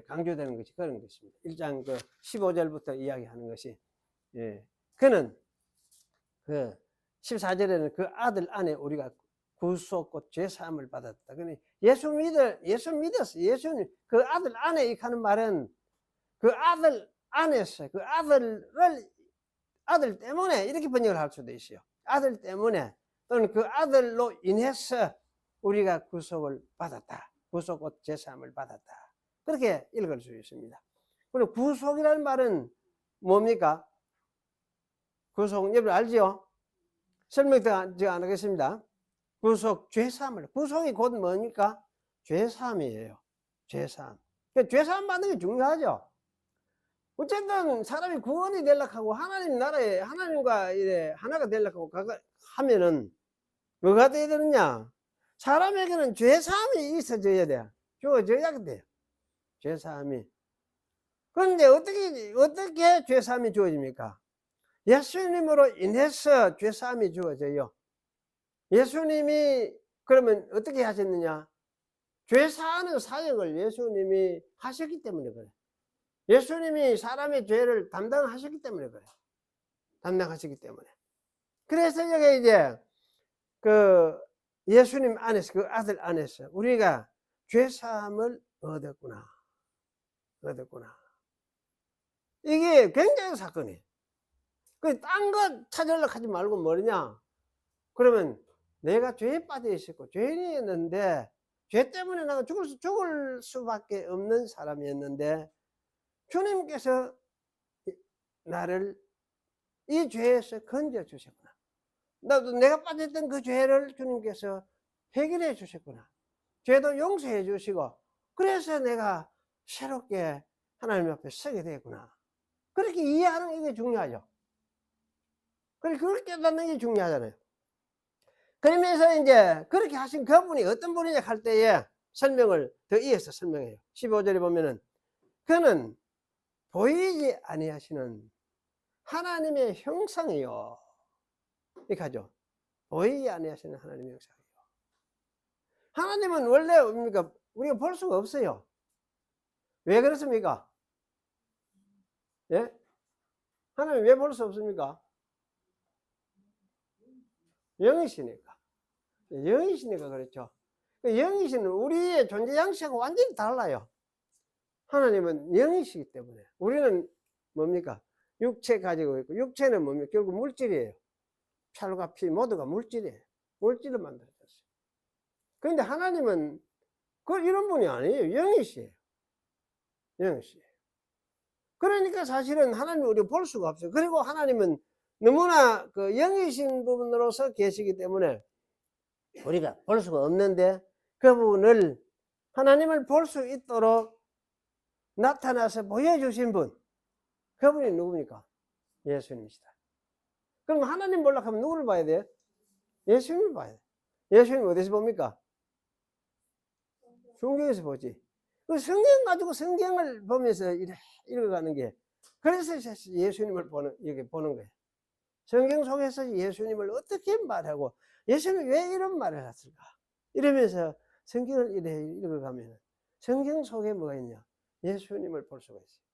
강조되는 것이 그런 것입니다. 1장 그 15절부터 이야기하는 것이, 그는 그 14절에는 그 아들 안에 우리가 구속 곧 죄사함을 받았다. 그러니 예수 믿었어. 예수님 그 아들 안에 이하는 말은 그 아들 안에서 그 아들 때문에 이렇게 번역을 할 수도 있어요. 아들 때문에 또는 그 아들로 인해서 우리가 구속을 받았다. 구속 곧 죄사함을 받았다. 그렇게 읽을 수 있습니다. 그리고 구속이라는 말은 뭡니까? 구속, 여러분 알죠? 설명 더 안 하겠습니다. 구속, 죄사함을. 구속이 곧 뭡니까? 죄사함이에요. 죄사함. 죄사함 받는 게 중요하죠. 어쨌든 사람이 구원이 되려고 하고 하나님 나라에 하나님과 이래 하나가 되려고 하면은 뭐가 돼야 되느냐? 사람에게는 죄사함이 있어져야 돼. 주어져야 돼요. 죄사함이. 그런데 어떻게 죄사함이 주어집니까? 예수님으로 인해서 죄사함이 주어져요. 예수님이 그러면 어떻게 하셨느냐? 죄사하는 사역을 예수님이 하셨기 때문에 그래. 예수님이 사람의 죄를 담당하셨기 때문에 그래. 담당하셨기 때문에. 그래서 여기 이제 그 예수님 안에서, 그 아들 안에서 우리가 죄사함을 얻었구나. 이게 굉장히 사건이에요. 딴 거 찾으려고 하지 말고 뭐냐? 그러면 내가 죄에 빠져 있었고 죄인이었는데, 죄 때문에 내가 죽을 수밖에 없는 사람이었는데, 주님께서 나를 이 죄에서 건져 주셨구나. 나도 내가 빠졌던 그 죄를 주님께서 해결해 주셨구나. 죄도 용서해 주시고, 그래서 내가 새롭게 하나님 앞에 서게 되겠구나. 그렇게 이해하는 게 중요하죠. 그렇게 깨닫는 게 중요하잖아요. 그러면서 이제 그렇게 하신 그분이 어떤 분이냐 할 때에 설명을 더 이어서 설명해요. 15절에 보면은 그는 보이지 아니하시는 하나님의 형상이요. 이렇게 하죠. 보이지 아니하시는 하나님의 형상이요. 하나님은 원래 뭡니까? 우리가 볼 수가 없어요. 왜 그렇습니까? 예? 하나님 왜 볼 수 없습니까? 영이시니까. 영이시니까 그렇죠. 영이시는 우리의 존재 양식하고 완전히 달라요. 하나님은 영이시기 때문에 우리는 뭡니까? 육체 가지고 있고, 육체는 뭡니까? 결국 물질이에요. 혈과 피 모두가 물질이에요. 물질을 만들어졌어요. 그런데 하나님은 이런 분이 아니에요. 영이시에요. 영이시에요. 그러니까 사실은 하나님을 우리가 볼 수가 없어요. 그리고 하나님은 너무나 그 영이신 부분으로서 계시기 때문에 우리가 볼 수가 없는데, 그 부분을 하나님을 볼 수 있도록 나타나서 보여주신 분, 그분이 누굽니까? 예수님이시다. 그럼 하나님 보려고 하면 누구를 봐야 돼요? 예수님을 봐야 돼요. 예수님 어디서 봅니까? 성경에서 보지. 그 성경 가지고 성경을 보면서 읽어가는 게, 그래서 예수님을 여기 보는 거예요. 성경 속에서 예수님을 어떻게 말하고, 예수님이 왜 이런 말을 했을까? 이러면서 성경을 읽어가면 성경 속에 뭐가 있냐? 예수님을 볼 수가 있어요.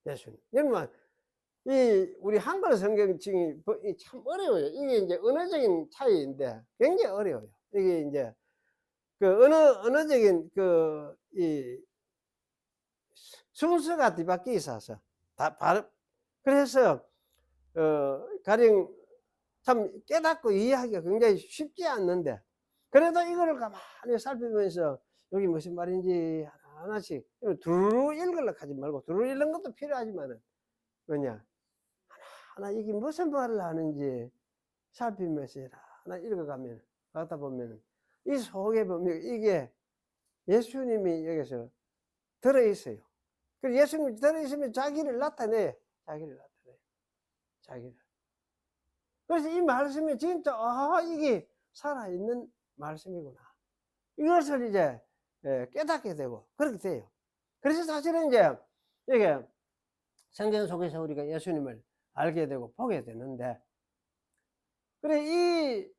예수님. 여러분, 우리 한글 성경증이 참 어려워요. 이게 이제 언어적인 차이인데 굉장히 어려워요. 이게 이제 그 언어적인 순서가 뒤바뀌어 있어서 그래서 가령 참 깨닫고 이해하기가 굉장히 쉽지 않는데, 그래도 이거를 가만히 살피면서 여기 무슨 말인지 하나씩 두루 읽으려고 하지 말고, 두루 읽는 것도 필요하지만은 뭐냐, 하나 이게 무슨 말을 하는지 살피면서 하나 읽어가면, 가다 보면 이 속에 보면 이게 예수님이 여기서 들어있어요. 그래서 예수님이 들어있으면 자기를 나타내. 자기를. 그래서 이 말씀이 진짜 이게 살아있는 말씀이구나, 이것을 이제 깨닫게 되고 그렇게 돼요. 그래서 사실은 이제 이게 성경 속에서 우리가 예수님을 알게 되고 보게 되는데, 그래 이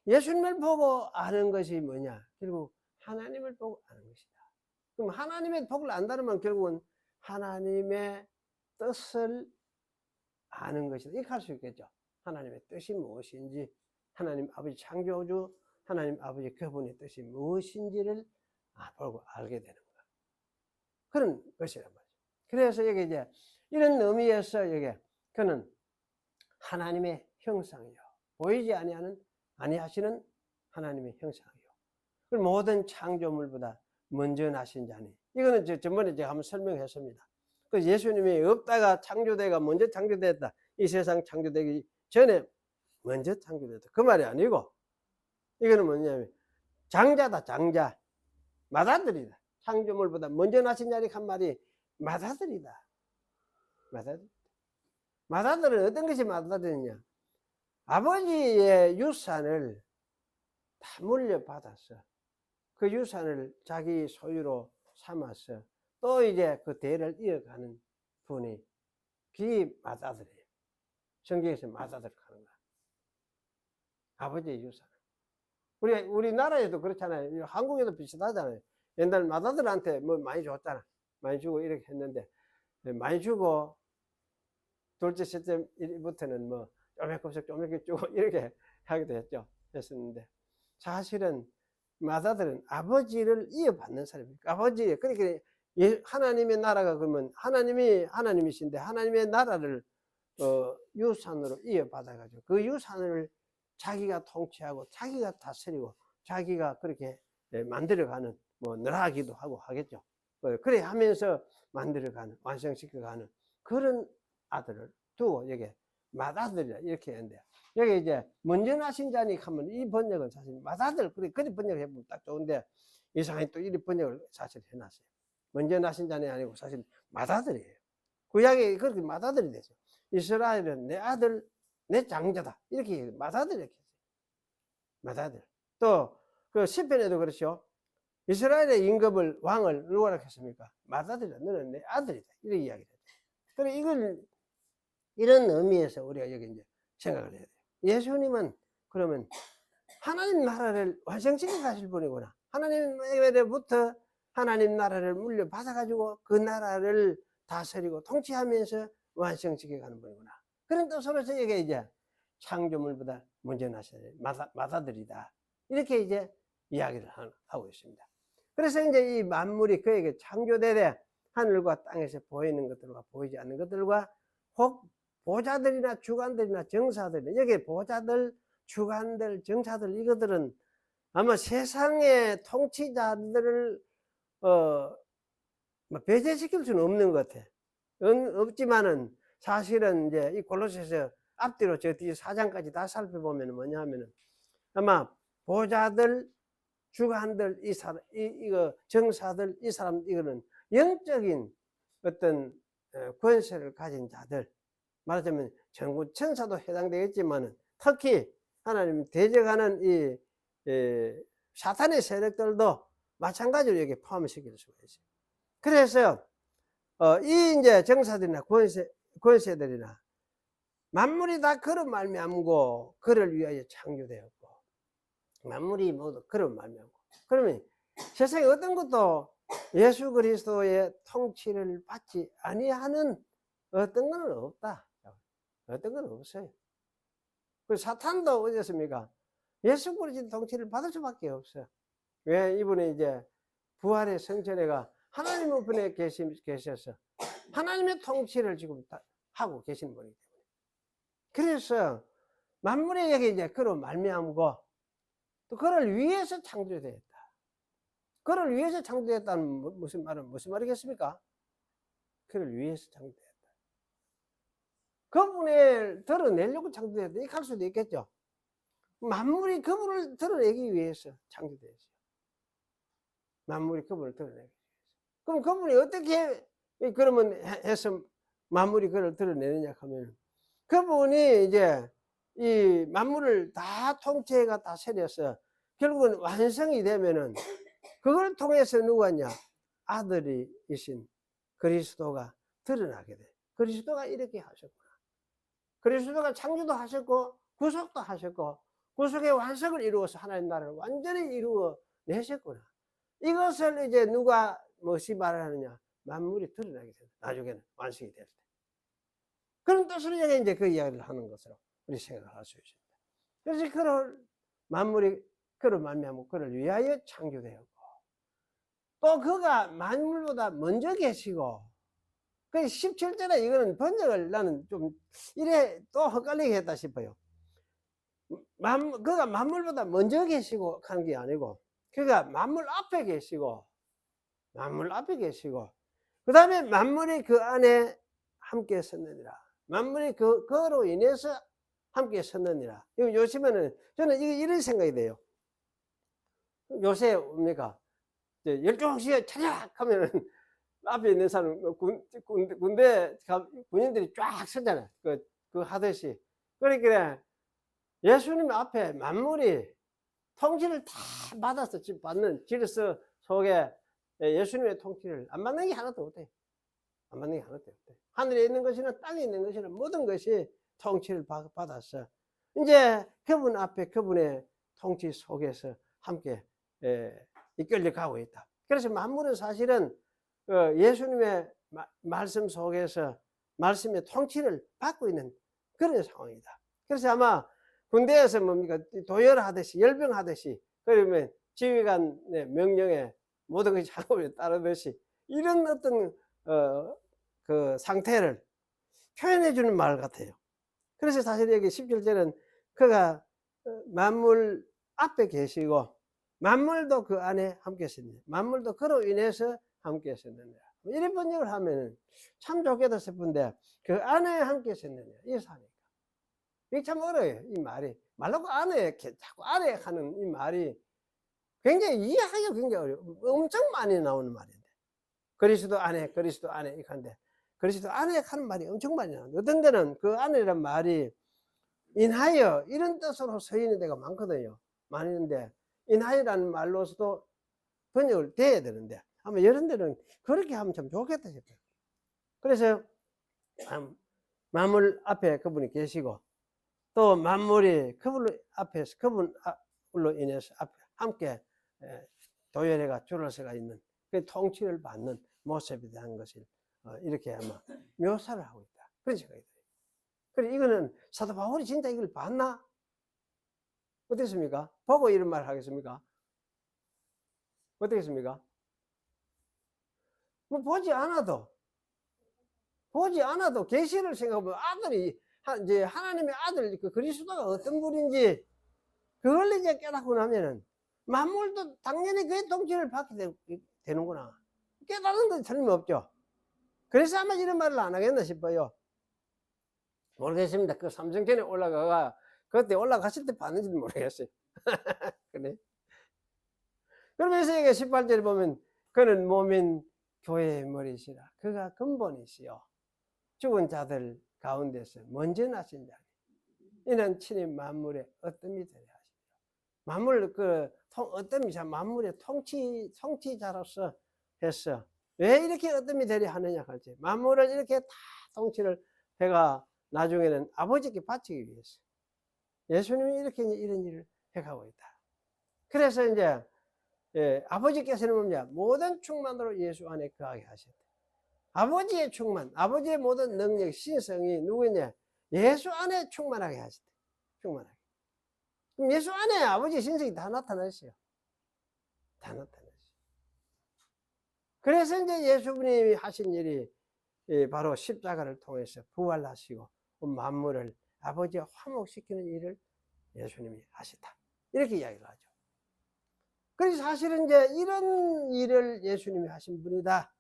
예수님을 보고 아는 것이 뭐냐? 결국 하나님을 보고 아는 것이다. 그럼 하나님의 복을 안다는 건 결국은 하나님의 뜻을 아는 것이다, 이렇게 할 수 있겠죠. 하나님의 뜻이 무엇인지, 하나님 아버지 창조주, 하나님 아버지 그분의 뜻이 무엇인지를 보고 알게 되는 것, 그런 것이란 말이죠. 그래서 여기 이제 이런 의미에서 여기 그는 하나님의 형상이요, 보이지 아니하시는 하나님의 형상이요, 그리고 모든 창조물보다 먼저 나신 자니, 이거는 전번에 제가 한번 설명했습니다. 그 예수님이 없다가 창조되가 먼저 창조됐다, 이 세상 창조되기 전에 먼저 창조됐다, 그 말이 아니고, 이거는 뭐냐면 장자다, 장자, 맏아들이다. 창조물보다 먼저 나신 자리 한 말이 맏아들이다. 맏아들은 어떤 것이 맏아들이냐? 아버지의 유산을 다 물려받아서 그 유산을 자기 소유로 삼아서 또 이제 그 대를 이어가는 분이 그게 맏아들이에요. 성경에서 맏아들 하는 거야. 아버지의 유산. 우리나라에도 그렇잖아요. 한국에도 비슷하잖아요. 옛날 맏아들한테 뭐 많이 줬잖아. 많이 주고 이렇게 했는데, 많이 주고 둘째, 셋째부터는 뭐 쪼매씩 주고 이렇게 하기도 했었는데, 사실은 맏아들은 아버지를 이어받는 사람이에요. 아버지, 그러니까 하나님의 나라가 그러면 하나님이신데 하나님의 나라를 유산으로 이어받아가지고 그 유산을 자기가 통치하고 자기가 다스리고 자기가 그렇게 만들어가는, 뭐 늘어가기도 하고 하겠죠. 그래 하면서 만들어가는, 완성시켜가는 그런 아들을 두고 여기 맏아들이라 이렇게 했는데, 여기 이제 먼저 나신 자니 하면 이 번역은 사실 맏아들, 그래 번역을 해보면 딱 좋은데, 이상하게 또 이 번역을 사실 해놨어요. 먼저 나신 자니 아니고 사실 맏아들이에요. 구약에 그렇게 맏아들이 되죠. 이스라엘은 내 아들, 내 장자다, 이렇게 맏아들 이렇게 했어요. 맏아들. 또 그 시편에도 그렇죠. 이스라엘의 임금을, 왕을 누구라 했습니까? 맏아들이다, 너는 내 아들이다, 이렇게 이야기를 했죠. 그래 이런 의미에서 우리가 여기 이제 생각을 해야 돼요. 예수님은 그러면 하나님 나라를 완성시켜 가실 분이구나. 하나님으로부터 하나님 나라를 물려받아 가지고 그 나라를 다스리고 통치하면서 완성시켜 가는 분이구나. 그런 뜻으로서 이게 이제 창조물보다 먼저 나신 맏아들이다, 이렇게 이제 이야기를 하고 있습니다. 그래서 이제 이 만물이 그에게 창조되되 하늘과 땅에서 보이는 것들과 보이지 않는 것들과 혹 보좌들이나 주관들이나 정사들, 여기 보좌들, 주관들, 정사들, 이것들은 아마 세상의 통치자들을 배제시킬 수는 없는 것 같아. 없지만은 사실은 이제 이 골로새서 앞뒤로 저 뒤 4장까지 다 살펴보면 뭐냐 하면은 아마 보좌들, 주관들, 이 사람, 이거 정사들, 이 사람, 이거는 영적인 어떤 권세를 가진 자들, 말하자면 전구 천사도 해당되겠지만은 특히 하나님 대적하는 이 사탄의 세력들도 마찬가지로 여기 포함시킬 수가 있어요. 그래서 이 이제 정사들이나 권세들이나 만물이 다 그런 말미암고 그를 위하여 창조되었고 만물이 모두 그런 말미암고 그러면 세상에 어떤 것도 예수 그리스도의 통치를 받지 아니하는 어떤 건 없다. 어떤 건 없어요. 그 사탄도 어떻습니까? 예수 그리스도 통치를 받을 수밖에 없어요. 왜? 이분이 이제 부활의 성전에가 하나님 우편에 계셔서 하나님의 통치를 지금 하고 계시는 분이기 때문에. 그래서 만물에게 이제 그로 말미암고 또 그를 위해서 창조되었다. 그를 위해서 창조됐다는 무슨 말이겠습니까? 그를 위해서 창조됐다. 그분을 드러내려고 창조됐다. 이렇게 할 수도 있겠죠. 만물이 그분을 드러내기 위해서 창조되었어요. 만물이 그분을 드러내기 위해서. 그럼 그분이 어떻게 그러면 해서 만물이 그를 드러내느냐 하면 그분이 이제 이 만물을 다 통째가 다스려서 결국은 완성이 되면은 그걸 통해서 누구냐? 아들이신 그리스도가 드러나게 돼. 그리스도가 이렇게 하셨구나. 그리스도가 창조도 하셨고 구속도 하셨고 구속의 완성을 이루어서 하나님 나라를 완전히 이루어 내셨구나. 이것을 이제 누가 무엇이 말하느냐? 만물이 드러나게 된다. 나중에는 완성이 될 때. 그런 뜻으로 이제 그 이야기를 하는 것으로 우리 생각할 수 있습니다. 그래서 그를 만물이 그를 말미암고 그를 위하여 창조되었고 또 그가 만물보다 먼저 계시고 그 17절에 이거는 번역을 나는 좀 이래 또 헷갈리게 했다 싶어요. 그가 만물보다 먼저 계시고 하는 게 아니고 그가 만물 앞에 계시고 그 다음에 만물이 그 안에 함께 섰느니라. 만물이 그로 인해서 함께 섰느니라. 요즘에는 저는 이런 생각이 돼요. 요새 뭡니까? 12시에 차략 하면은 앞에 있는 사람 군대 군인들이 쫙 서잖아요. 그 하듯이. 그러니까 예수님 앞에 만물이 통치를 다 받아서 받는 질서 속에 예수님의 통치를 안 받는 게 하나도 없대. 안 받는 게 하나도 없대. 하늘에 있는 것이나 땅에 있는 것이나 모든 것이 통치를 받았어. 이제 그분 앞에 그분의 통치 속에서 함께 이끌려 가고 있다. 그래서 만물은 사실은 예수님의 말씀 속에서 말씀의 통치를 받고 있는 그런 상황이다. 그래서 아마 군대에서 뭡니까 도열하듯이 열병하듯이 그러면 지휘관의 명령에 모든 것이 작업에 따르듯이 이런 어떤 그 상태를 표현해 주는 말 같아요. 그래서 사실 여기 17절은 그가 만물 앞에 계시고 만물도 그 안에 함께 있습니다. 만물도 그로 인해서 함께 있었느냐. 이런 번역을 하면 참 좋겠다 싶은데 그 안에 함께 있었느냐. 이 사니까. 이게 참 어려워요. 이 말이. 말로 안에, 자꾸 안에 하는 이 말이 굉장히 이해하기가 굉장히 어려워요. 엄청 많이 나오는 말인데. 그리스도 안에 이렇게 하는데 그리스도 안에 하는 말이 엄청 많이 나와요. 어떤 데는 그 안에란 말이 인하여 이런 뜻으로 쓰이는 데가 많거든요. 많이 있는데 인하여라는 말로서도 번역을 돼야 되는데 아마 이런 데는 그렇게 하면 참 좋겠다 싶어요. 그래서 만물 앞에 그분이 계시고 또 만물이 그분 앞에서 그분으로 인해서 함께 도열해가 줄어서가 있는 그 통치를 받는 모습에 대한 것을 이렇게 아마 묘사를 하고 있다. 그런 생각이 들어요. 그래 이거는 사도 바울이 진짜 이걸 봤나? 어땠습니까? 보고 이런 말 하겠습니까? 어떻겠습니까? 뭐 보지 않아도 계시를 생각하면 아들이 이제 하나님의 아들 그 그리스도가 어떤 분인지 그걸 이제 깨닫고 나면은 만물도 당연히 그의 통치를 받게 되는구나. 깨닫는 건 틀림없죠. 그래서 아마 이런 말을 안 하겠나 싶어요. 모르겠습니다. 그 삼성전에 올라가가 그때 올라갔을 때 봤는지는 모르겠어요. 그래. 그러면서 이게 18절에 보면 그는 몸인 교회의 머리시라. 그가 근본이시요 죽은 자들 가운데서 먼저 나신 자니 이는 친히 만물의 어뜸이 되려 하시니라. 만물 어뜸이 만물의 통치자로서 했어. 왜 이렇게 어뜸이 되려 하느냐 할지 만물을 이렇게 다 통치를 해가 나중에는 아버지께 바치기 위해서 예수님이 이렇게 이런 일을 해가고 있다. 그래서 이제 아버지께서는 뭐냐 모든 충만으로 예수 안에 거하게 하셨다. 아버지의 충만, 아버지의 모든 능력, 신성이 누구냐 예수 안에 충만하게 하셨다. 충만하게. 그럼 예수 안에 아버지의 신성이 다 나타났어요. 다 나타났어요. 그래서 이제 예수님이 하신 일이 바로 십자가를 통해서 부활하시고 만물을 아버지와 화목시키는 일을 예수님이 하셨다. 이렇게 이야기를 하죠. 그래서 사실은 이제 이런 일을 예수님이 하신 분이다.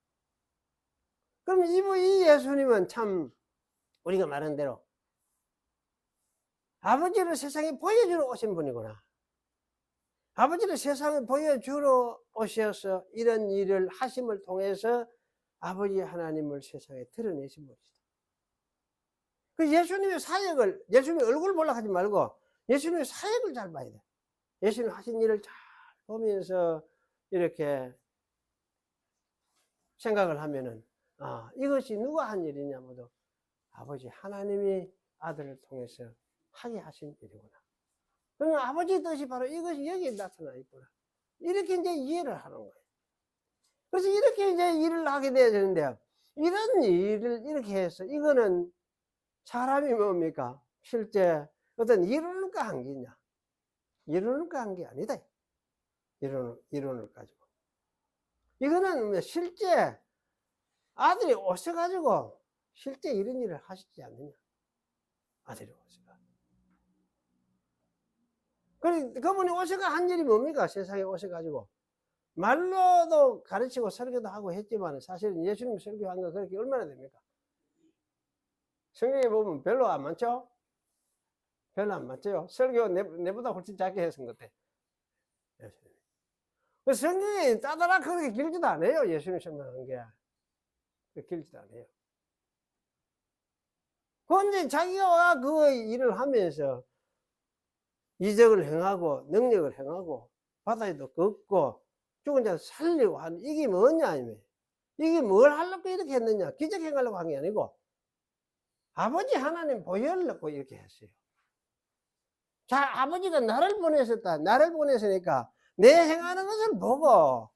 그럼 이 예수님은 참 우리가 말한 대로 아버지를 세상에 보여주러 오신 분이구나. 아버지를 세상에 보여주러 오셔서 이런 일을 하심을 통해서 아버지 하나님을 세상에 드러내신 분이다. 그 예수님의 사역을, 예수님의 얼굴 보려고 하지 말고 예수님의 사역을 잘 봐야 돼. 예수님 하신 일을 잘 보면서 이렇게 생각을 하면은, 이것이 누가 한 일이냐면도 아버지 하나님이 아들을 통해서 하게 하신 일이구나. 그러면 아버지 뜻이 바로 이것이 여기에 나타나 있구나. 이렇게 이제 이해를 하는 거예요. 그래서 이렇게 이제 일을 하게 돼야 되는데, 이런 일을 이렇게 해서, 이거는 사람이 뭡니까? 실제 어떤 이론을까 한 게냐? 이론을까 한 게 아니다. 이론을 가지고. 이거는 실제 아들이 오셔가지고 실제 이런 일을 하시지 않느냐? 아들이 오셔가. 그분이 오셔가 한 일이 뭡니까? 세상에 오셔가지고. 말로도 가르치고 설교도 하고 했지만 사실은 예수님 설교한 거 그렇게 얼마나 됩니까? 성경에 보면 별로 안 많죠? 별로 안 많죠? 설교 내보다 훨씬 작게 했은 것 같아. 예수님. 성경이 따다락 그렇게 길지도 않아요. 예수님 설명한 게. 길지도 않아요. 그런데 자기가 그 일을 하면서 이적을 행하고 능력을 행하고 바다에도 걷고 죽은 자 살리고 하는 이게 뭐냐 이게 뭘 하려고 이렇게 했느냐 기적 행하려고 한 게 아니고 아버지 하나님 보여주려고 이렇게 했어요. 자, 아버지가 나를 보내셨다. 나를 보내시니까 내 행하는 것을 보고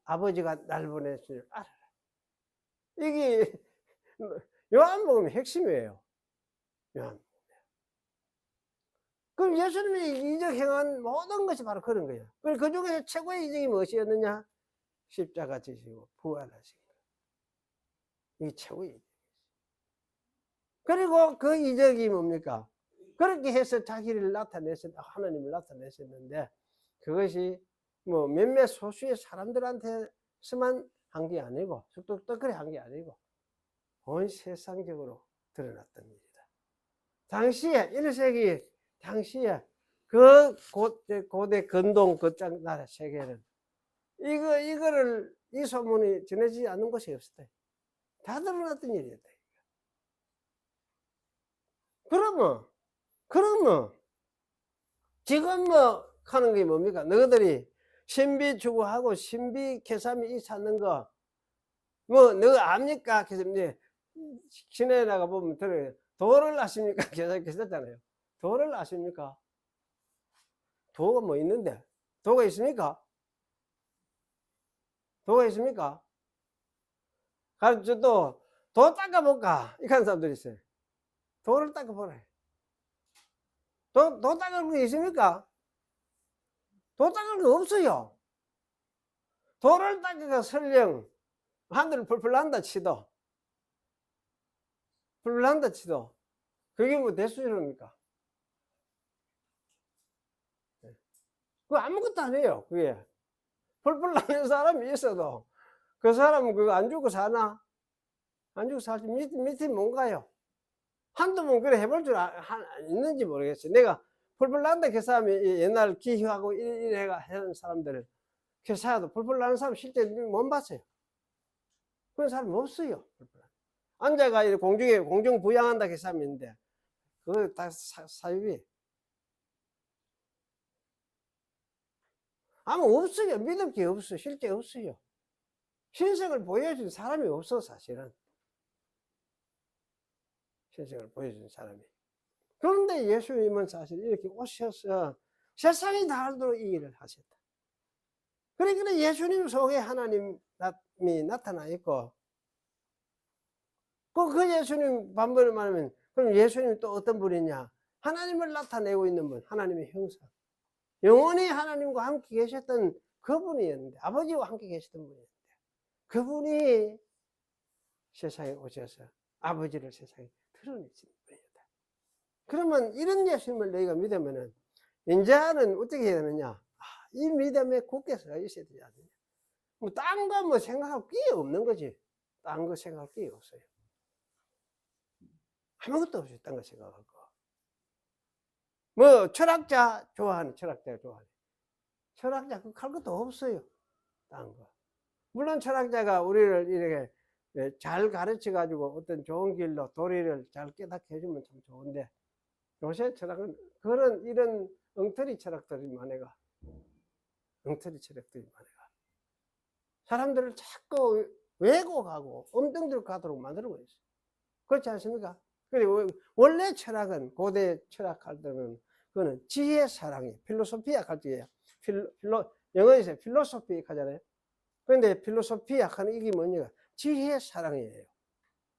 아버지가 나를 보내실 줄 알아라. 이게 요한복음의 핵심이에요. 요한복음. 그럼 예수님이 이적 행한 모든 것이 바로 그런 거예요. 그 중에서 최고의 이적이 무엇이었느냐? 십자가 지시고 부활하신 거예요. 이게 최고의 이적. 그리고 그 이적이 뭡니까? 그렇게 해서 자기를 하나님을 나타내셨는데 그것이 뭐 몇몇 소수의 사람들한테서만 한 게 아니고 떡떡떡거리 한 게 아니고 온 세상적으로 드러났던 일이다. 당시에 1세기 당시에 그 고대 근동 그 나라 세계는 이거를 이 소문이 전해지지 않는 곳이 없었다. 다 드러났던 일이었다. 그러면 지금 뭐 하는 게 뭡니까? 너희들이 신비 추구하고 신비 계산이 이 찾는 거 뭐 너 압니까? 그래서 이제 시내에 나가 보면 들어요. 도를 아십니까? 계셨잖아요. 도를 아십니까? 도가 뭐 있는데? 도가 있습니까? 도가 있습니까? 가르쳐 도 닦아볼까? 이렇게 하는 사람들이 있어요. 도를 닦아보래. 도 닦을 거 있습니까? 도 닦을 거 없어요. 돌을 닦아가 설령 하늘을 풀풀 난다 치도, 풀풀 난다 치도, 그게 뭐 대수준입니까? 그거 아무것도 안 해요, 그게. 풀풀 나는 사람이 있어도, 그 사람은 그거 안 주고 사나? 안 주고 살지. 밑에 뭔가요? 한두 번 그래 해볼 줄 있는지 모르겠어요. 내가 풀풀 난다 그 사람이 옛날 기휴하고 이래가 하는 사람들을 교사도 풀풀 나는 사람 실제 못 봤어요. 그런 사람 없어요. 앉아가 공중에 공중 부양한다 그 사람이 있는데 그거 다 사유비. 아무 없어요. 믿을 게 없어. 실제 없어요. 신성을 보여준 사람이 없어 사실은. 신성을 보여준 사람이. 그런데 예수님은 사실 이렇게 오셔서 세상이 다르도록 이 일을 하셨다. 그러니까 예수님 속에 하나님이 나타나 있고, 그 예수님 반번을 말하면, 그럼 예수님이 또 어떤 분이냐? 하나님을 나타내고 있는 분, 하나님의 형상. 영원히 하나님과 함께 계셨던 그분이었는데, 아버지와 함께 계셨던 분이었는데, 그분이 세상에 오셔서 아버지를 세상에 드러내신 분이었다. 그러면 이런 예수님을 너희가 믿으면은, 이제는 어떻게 해야 되느냐? 이 믿음에 굳게 서 있어야 되지 않느냐? 뭐, 딴 거 뭐 생각할 게 없는 거지. 딴 거 생각할 게 없어요. 아무것도 없어요. 딴 거 생각할 거. 뭐, 철학자 좋아하는, 철학자가 좋아하는. 철학자 그거 할 것도 없어요. 딴 거. 물론 철학자가 우리를 이렇게 잘 가르쳐 가지고 어떤 좋은 길로 도리를 잘 깨닫게 해주면 참 좋은데, 요새 철학은 그런 이런 엉터리 철학들이 많아가. 엉터리 철학들이 많아가. 사람들을 자꾸 왜곡하고 엉뚱들 가도록 만들고 있어요. 그렇지 않습니까? 그리고 원래 철학은, 고대 철학할 때는 그거는 지혜 사랑이에요. 필로소피학 할 때예요. 영어에서 필로소피 하잖아요. 그런데 필로소피학 하는 이게 뭐냐? 지혜 사랑이에요.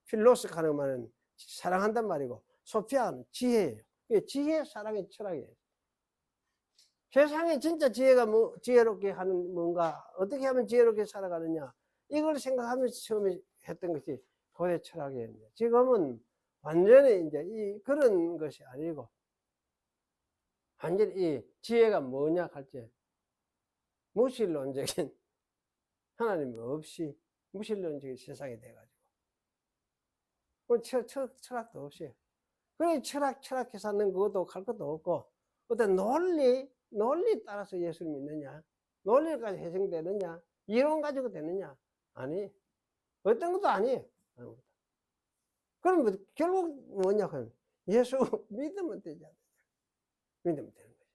필로스 하는 말은 사랑한단 말이고, 소피아는 지혜예요. 지혜 사랑의 철학이에요. 세상에 진짜 지혜가 지혜롭게 하는 뭔가, 어떻게 하면 지혜롭게 살아가느냐, 이걸 생각하면서 처음에 했던 것이 고대 철학이었는데, 지금은 완전히 이제 그런 것이 아니고, 완전히 이 지혜가 뭐냐 할 때, 무신론적인, 하나님 없이 무신론적인 세상이 돼가지고, 철학도 없이. 그래, 철학해 사는 것도 할 것도 없고, 어떤 논리 따라서 예수를 믿느냐, 논리까지 해석되느냐, 이론 가지고 되느냐, 아니, 어떤 것도 아니에요. 그럼 결국 뭐냐 하면 예수 믿으면 되지 않느냐, 믿으면 되는 거죠.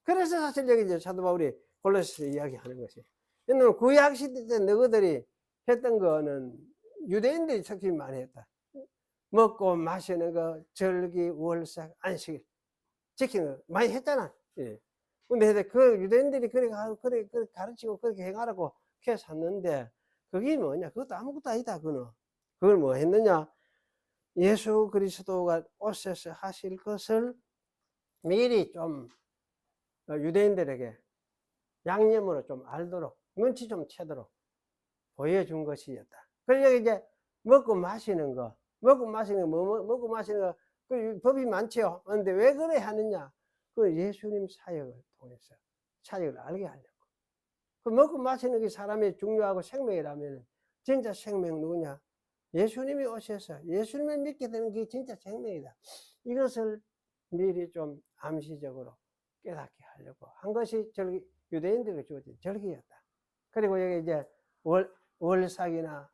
그래서 사실 여기 이제 사도 바울이 골로새서 이야기하는 것이, 옛날 구약 시대 때 너희들이 했던 거는 유대인들이 특히 많이 했다. 먹고 마시는 거, 절기, 월삭, 안식 지키는 거 많이 했잖아. 예. 근데 그 유대인들이 그렇게 가르치고 그렇게 행하라고 이렇게 샀는데, 그게 뭐냐? 그것도 아무것도 아니다. 그걸 뭐 했느냐? 예수 그리스도가 오셔서 하실 것을 미리 좀 유대인들에게 양념으로 좀 알도록, 눈치 좀 채도록 보여준 것이었다. 그래서 이제 먹고 마시는 거, 먹고 마시는 거, 그 법이 많죠. 그런데 왜 그래 하느냐? 그 예수님 사역을 통해서 사역을 알게 하려고. 그 먹고 마시는 게 사람이 중요하고 생명이라면, 진짜 생명 누구냐? 예수님이 오셔서 예수님을 믿게 되는 게 진짜 생명이다. 이것을 미리 좀 암시적으로 깨닫게 하려고 한 것이 유대인들에게 주어진 절기였다. 그리고 여기 이제 월삭이나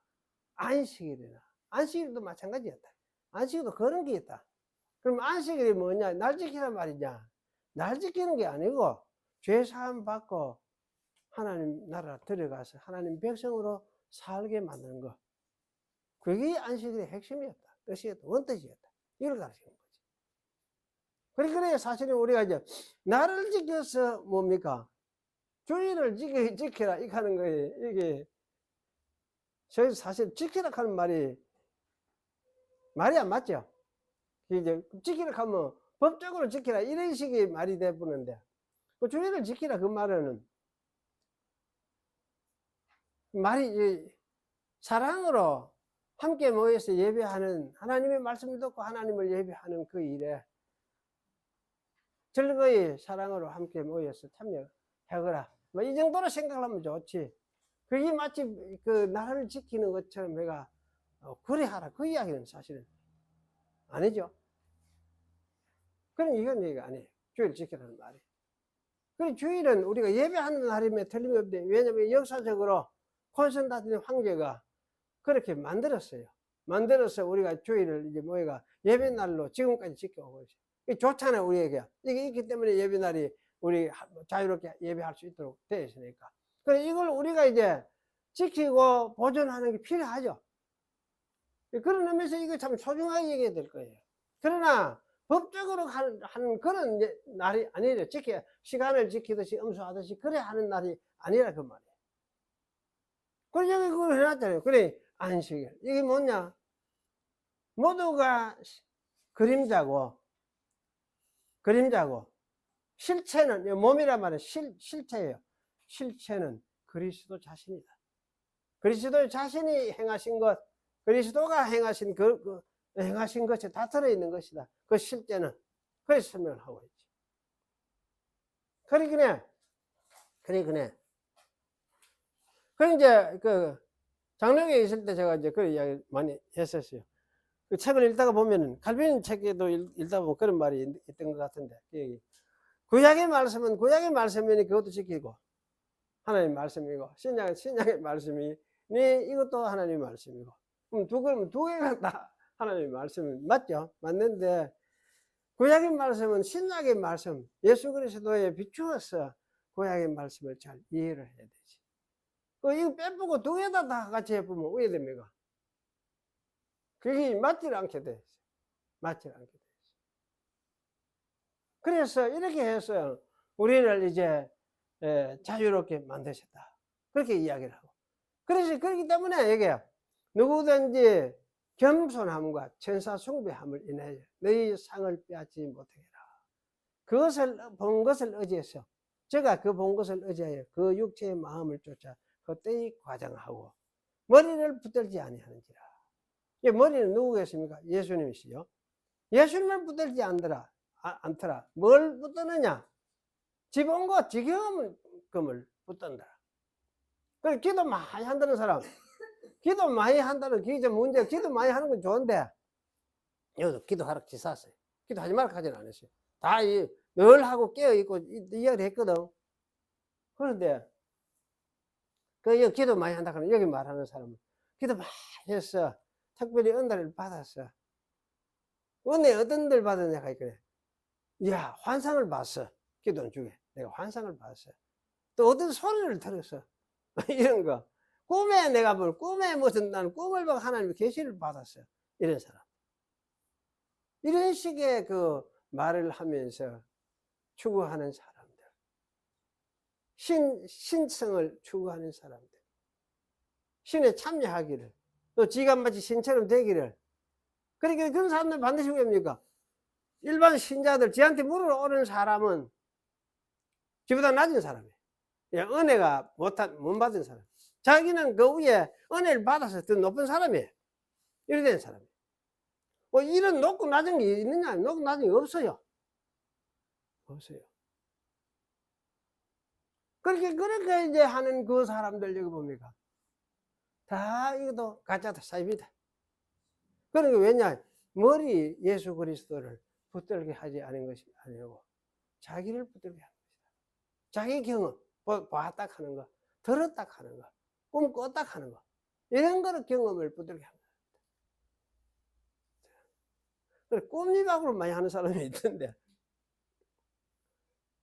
안식일도 마찬가지였다. 안식일도 그런 게 있다. 그럼 안식일이 뭐냐? 날 지키란 말이냐? 날 지키는 게 아니고 죄사함 받고 하나님 나라 들어가서 하나님 백성으로 살게 만드는 거. 그게 안식일의 핵심이었다. 뜻이었다. 원뜻이었다. 이걸 가르치는 거지. 그래 사실은 우리가 이제 나를 지켜서 뭡니까? 주의를 지켜라 이렇게 하는 거예요. 이게 저희 사실 지키라 하는 말이 안 맞죠? 이제 지키라 하면 법적으로 지키라 이런 식의 말이 돼버는데, 그 주의를 지키라 그 말은 말이 사랑으로 함께 모여서 예배하는, 하나님의 말씀을 듣고 하나님을 예배하는 그 일에 즐거이 사랑으로 함께 모여서 참여하거라. 뭐 이 정도로 생각하면 좋지. 그게 마치 그 나라를 지키는 것처럼 내가 그래 하라, 그 이야기는 사실은 아니죠. 그럼 이건 얘기가 아니에요. 주일 지키라는 말이. 그럼 주일은 우리가 예배하는 날임에 틀림이 없대. 왜냐하면 역사적으로 콘스탄틴 황제가 그렇게 만들었어요. 만들어서 우리가 주일을 이제 모여가 예배날로 지금까지 지켜오고 있어요. 이게 좋잖아요, 우리에게. 이게 있기 때문에 예배날이 우리 자유롭게 예배할 수 있도록 되어 있으니까. 그래서 이걸 우리가 이제 지키고 보존하는 게 필요하죠. 그런 의미에서 이거 참 소중하게 얘기해야 될 거예요. 그러나 법적으로 하는 그런 날이 아니라 시간을 지키듯이 엄수하듯이 그래 하는 날이 아니라 그 말이에요. 그래서 여기 그걸 해놨잖아요. 그래, 안식일. 이게 뭐냐? 모두가 그림자고, 실체는, 몸이란 말은 실체예요. 실체는 그리스도 자신이다. 그리스도 자신이 행하신 것, 그리스도가 행하신 행하신 것이 다 들어있는 것이다. 그 실제는. 그래서 설명을 하고 있지. 그러네. 그 이제 장로교에 있을 때 제가 이제 그 이야기 많이 했었어요. 그 책을 읽다가 보면은 칼빈 책에도 읽다 보면 그런 말이 있던 것 같은데, 구약의 말씀은 구약의 말씀이니 그것도 지키고 하나님 말씀이고, 신약의 말씀이 이것도 하나님 말씀이고, 그럼 두 개가 다 하나님 말씀은 맞죠? 맞는데 구약의 말씀은 신약의 말씀, 예수 그리스도에 비추어서 구약의 말씀을 잘 이해를 해야 되지. 이거 빼보고 두 개 다 같이 해보면 왜 됩니까? 그게 맞지 않게 돼 있어요. 맞지 않게 돼 있어요. 그래서 이렇게 해서 우리를 이제 자유롭게 만드셨다. 그렇게 이야기를 하고. 그래서 그렇기 때문에 이게 누구든지 겸손함과 천사 숭배함을 인하여 너희 상을 빼앗지 못하게 하라. 그것을 본 것을 의지해서, 제가 그 본 것을 의지하여 그 육체의 마음을 쫓아 헛되이 과장하고 머리를 붙들지 아니하는지라. 머리는 누구겠습니까? 예수님이시죠. 예수님을 붙들지 않더라. 뭘 붙드느냐? 지본 것, 지경금을 붙든다. 그래, 기도 많이 한다는 사람, 기도 많이 한다는 게 이제 문제. 기도 많이 하는 건 좋은데, 여기서 기도하라 지쌌어요. 기도하지 말라 하지는 않았어요. 다 늘 하고 깨어있고 이야기를 했거든. 그런데 기도 많이 한다 그러면 여기 말하는 사람은 기도 많이 했어. 특별히 은혜를 받았어. 은혜 어떤 은혜를 받았냐 하니까, 야, 환상을 봤어. 기도 중에 내가 환상을 봤어. 또 어떤 소리를 들었어. 이런 거. 꿈에 내가 꿈에 무슨 나는 꿈을 보고 하나님의 계시를 받았어. 이런 사람. 이런 식의 그 말을 하면서 추구하는 사람들. 신성을 추구하는 사람들. 신에 참여하기를. 또 지가 마치 신처럼 되기를. 그러니까 그런 사람들 반드시 왜입니까? 일반 신자들, 지한테 물으러 오는 사람은 지보다 낮은 사람이에요. 은혜가 못 받은 사람. 자기는 그 위에 은혜를 받아서 더 높은 사람이에요. 이래 된 사람이에요. 이런 높고 낮은 게 있느냐? 높고 낮은 게 없어요. 없어요. 그렇게 이제 하는 그 사람들 여기 봅니까? 다 이것도 가짜다, 사입니다. 그러니까 왜냐? 머리 예수 그리스도를 붙들게 하지 않은 것이 아니고 자기를 붙들게 하는 것이다. 자기 경험, 봤다 하는 거, 들었다 하는 거, 꿈 꿨다 하는 거, 이런 거를 경험을 붙들게 하는 거다. 꿈리박으로 많이 하는 사람이 있던데,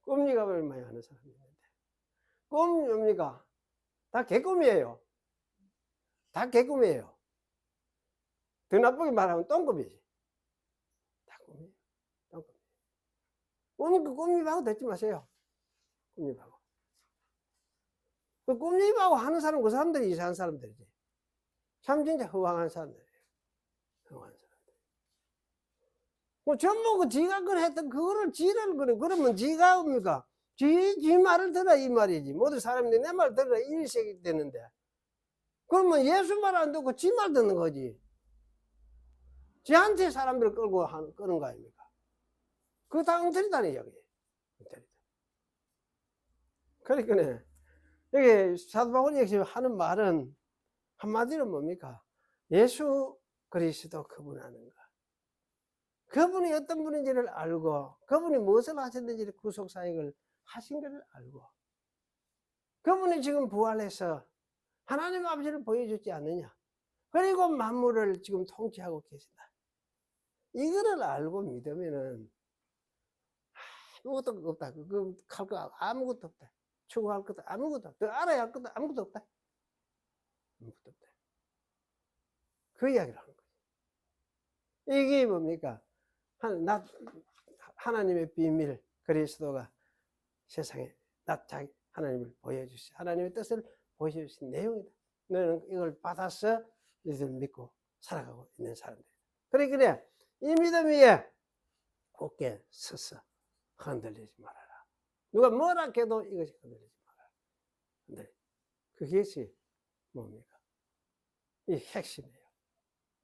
꿈리박을 많이 하는 사람이 있는데, 꿈입니까? 다 개꿈이에요. 다 개꿈이에요. 더 나쁘게 말하면 똥꿈이지. 다 꿈이에요. 똥꿈. 꿈리박하고 듣지 마세요. 꿈리박하고. 그 꿈리박하고 하는 사람, 그 사람들이 이상한 사람들이지. 참 진짜 허황한 사람들이에요. 허황한 사람들. 전부 지가 했던 그거를 지를 그러면 지가 뭡니까? 지 말을 들어 이 말이지. 모든 사람들이 내 말 들어 일색이 되는데 그러면 예수 말 안 듣고 지 말 듣는 거지. 지한테 사람들을 끌고 끄는 거 아닙니까? 그거 다 엉터리다는 이야기예요. 엉터리다. 그러니까 여기 사도 바울이 역시 하는 말은 한마디로 뭡니까? 예수 그리스도 그분 아는가? 그분이 어떤 분인지를 알고 그분이 무엇을 하셨는지를 구속사역을 하신 것을 알고 그분이 지금 부활해서 하나님 아버지를 보여주지 않느냐? 그리고 만물을 지금 통치하고 계신다. 이거를 알고 믿으면은 아무것도 없다. 할 거 아무것도 없다. 추구할 것도 아무것도 없다. 더 알아야 할 것도 아무것도 없다. 아무것도 없다. 그 이야기를 하는 거죠. 이게 뭡니까? 하나님의 비밀, 그리스도가 세상에 하나님을 보여주시, 하나님의 뜻을 보여주신 내용이다. 너는 이걸 받아서 너희들 믿고 살아가고 있는 사람들. 그래. 이 믿음 위에 굳게 서서 흔들리지 말아라. 누가 뭐라 해도 이것이 흔들리지 말아라. 근데 그것이 뭡니까? 이 핵심이에요.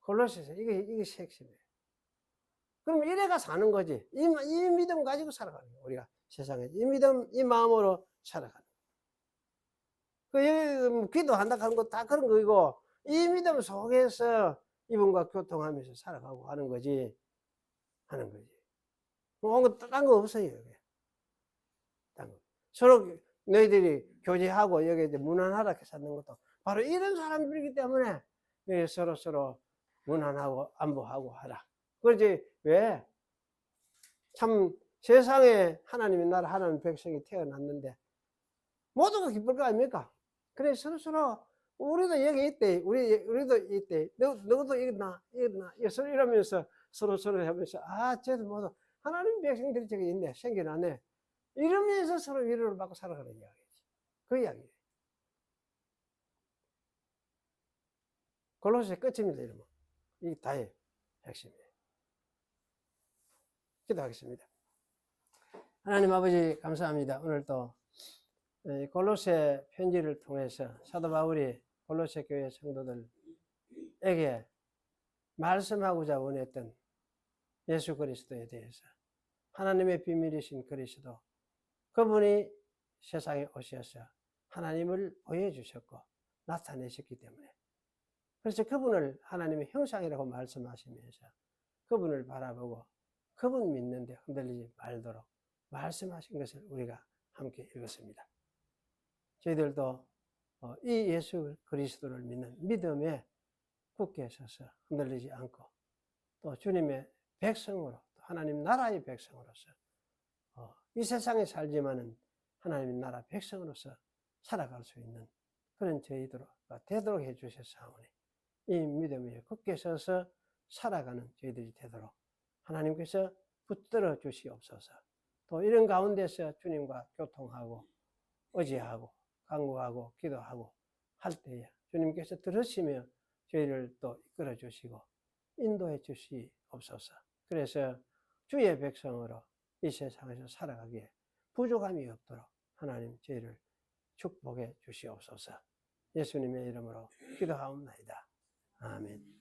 골로새서 이것이 핵심이에요. 그럼 이래가 사는 거지. 이 믿음 가지고 살아가는 거예요. 우리가 세상에 이 믿음, 이 마음으로 살아가는 거예요. 기도한다 하는 거 다 그런 거이고 이 믿음 속에서 이분과 교통하면서 살아가고 하는 거지. 딴 거 없어요. 딴 거. 서로 너희들이 교제하고 여기 이제 무난하게 사는 것도 바로 이런 사람들이기 때문에 서로 무난하고 안보하고 하라. 그렇지. 왜? 참 세상에 하나님의 나라 하나님 백성이 태어났는데 모두가 기쁠 거 아닙니까? 그래 서로 우리도 여기 있대. 우리도 있대. 너도 이거나 이러면서 서로 하면서 쟤도 모두 하나님 백성들이 저기 있네. 생겨나네. 이러면서 서로 위로를 받고 살아가는 이야기지. 그 이야기예요. 골로새 끝입니다. 이러면 이게 다예요. 핵심이에요. 기도하겠습니다. 하나님 아버지 감사합니다. 오늘 또 골로새 편지를 통해서 사도 바울이 골로새 교회 성도들에게 말씀하고자 원했던 예수 그리스도에 대해서 하나님의 비밀이신 그리스도 그분이 세상에 오셔서 하나님을 보여주셨고 나타내셨기 때문에 그래서 그분을 하나님의 형상이라고 말씀하시면서 그분을 바라보고 그분 믿는데 흔들리지 말도록 말씀하신 것을 우리가 함께 읽었습니다. 저희들도 이 예수 그리스도를 믿는 믿음에 굳게 서서 흔들리지 않고 또 주님의 백성으로 하나님 나라의 백성으로서 이 세상에 살지만은 하나님의 나라 백성으로서 살아갈 수 있는 그런 저희들가 되도록 해주셨사오니 이 믿음에 굳게 서서 살아가는 저희들이 되도록 하나님께서 붙들어 주시옵소서. 또 이런 가운데서 주님과 교통하고 의지하고 간구하고 기도하고 할 때에 주님께서 들으시며 저희를 또 이끌어 주시고 인도해 주시옵소서. 그래서 주의 백성으로 이 세상에서 살아가기에 부족함이 없도록 하나님 저희를 축복해 주시옵소서. 예수님의 이름으로 기도하옵나이다. 아멘.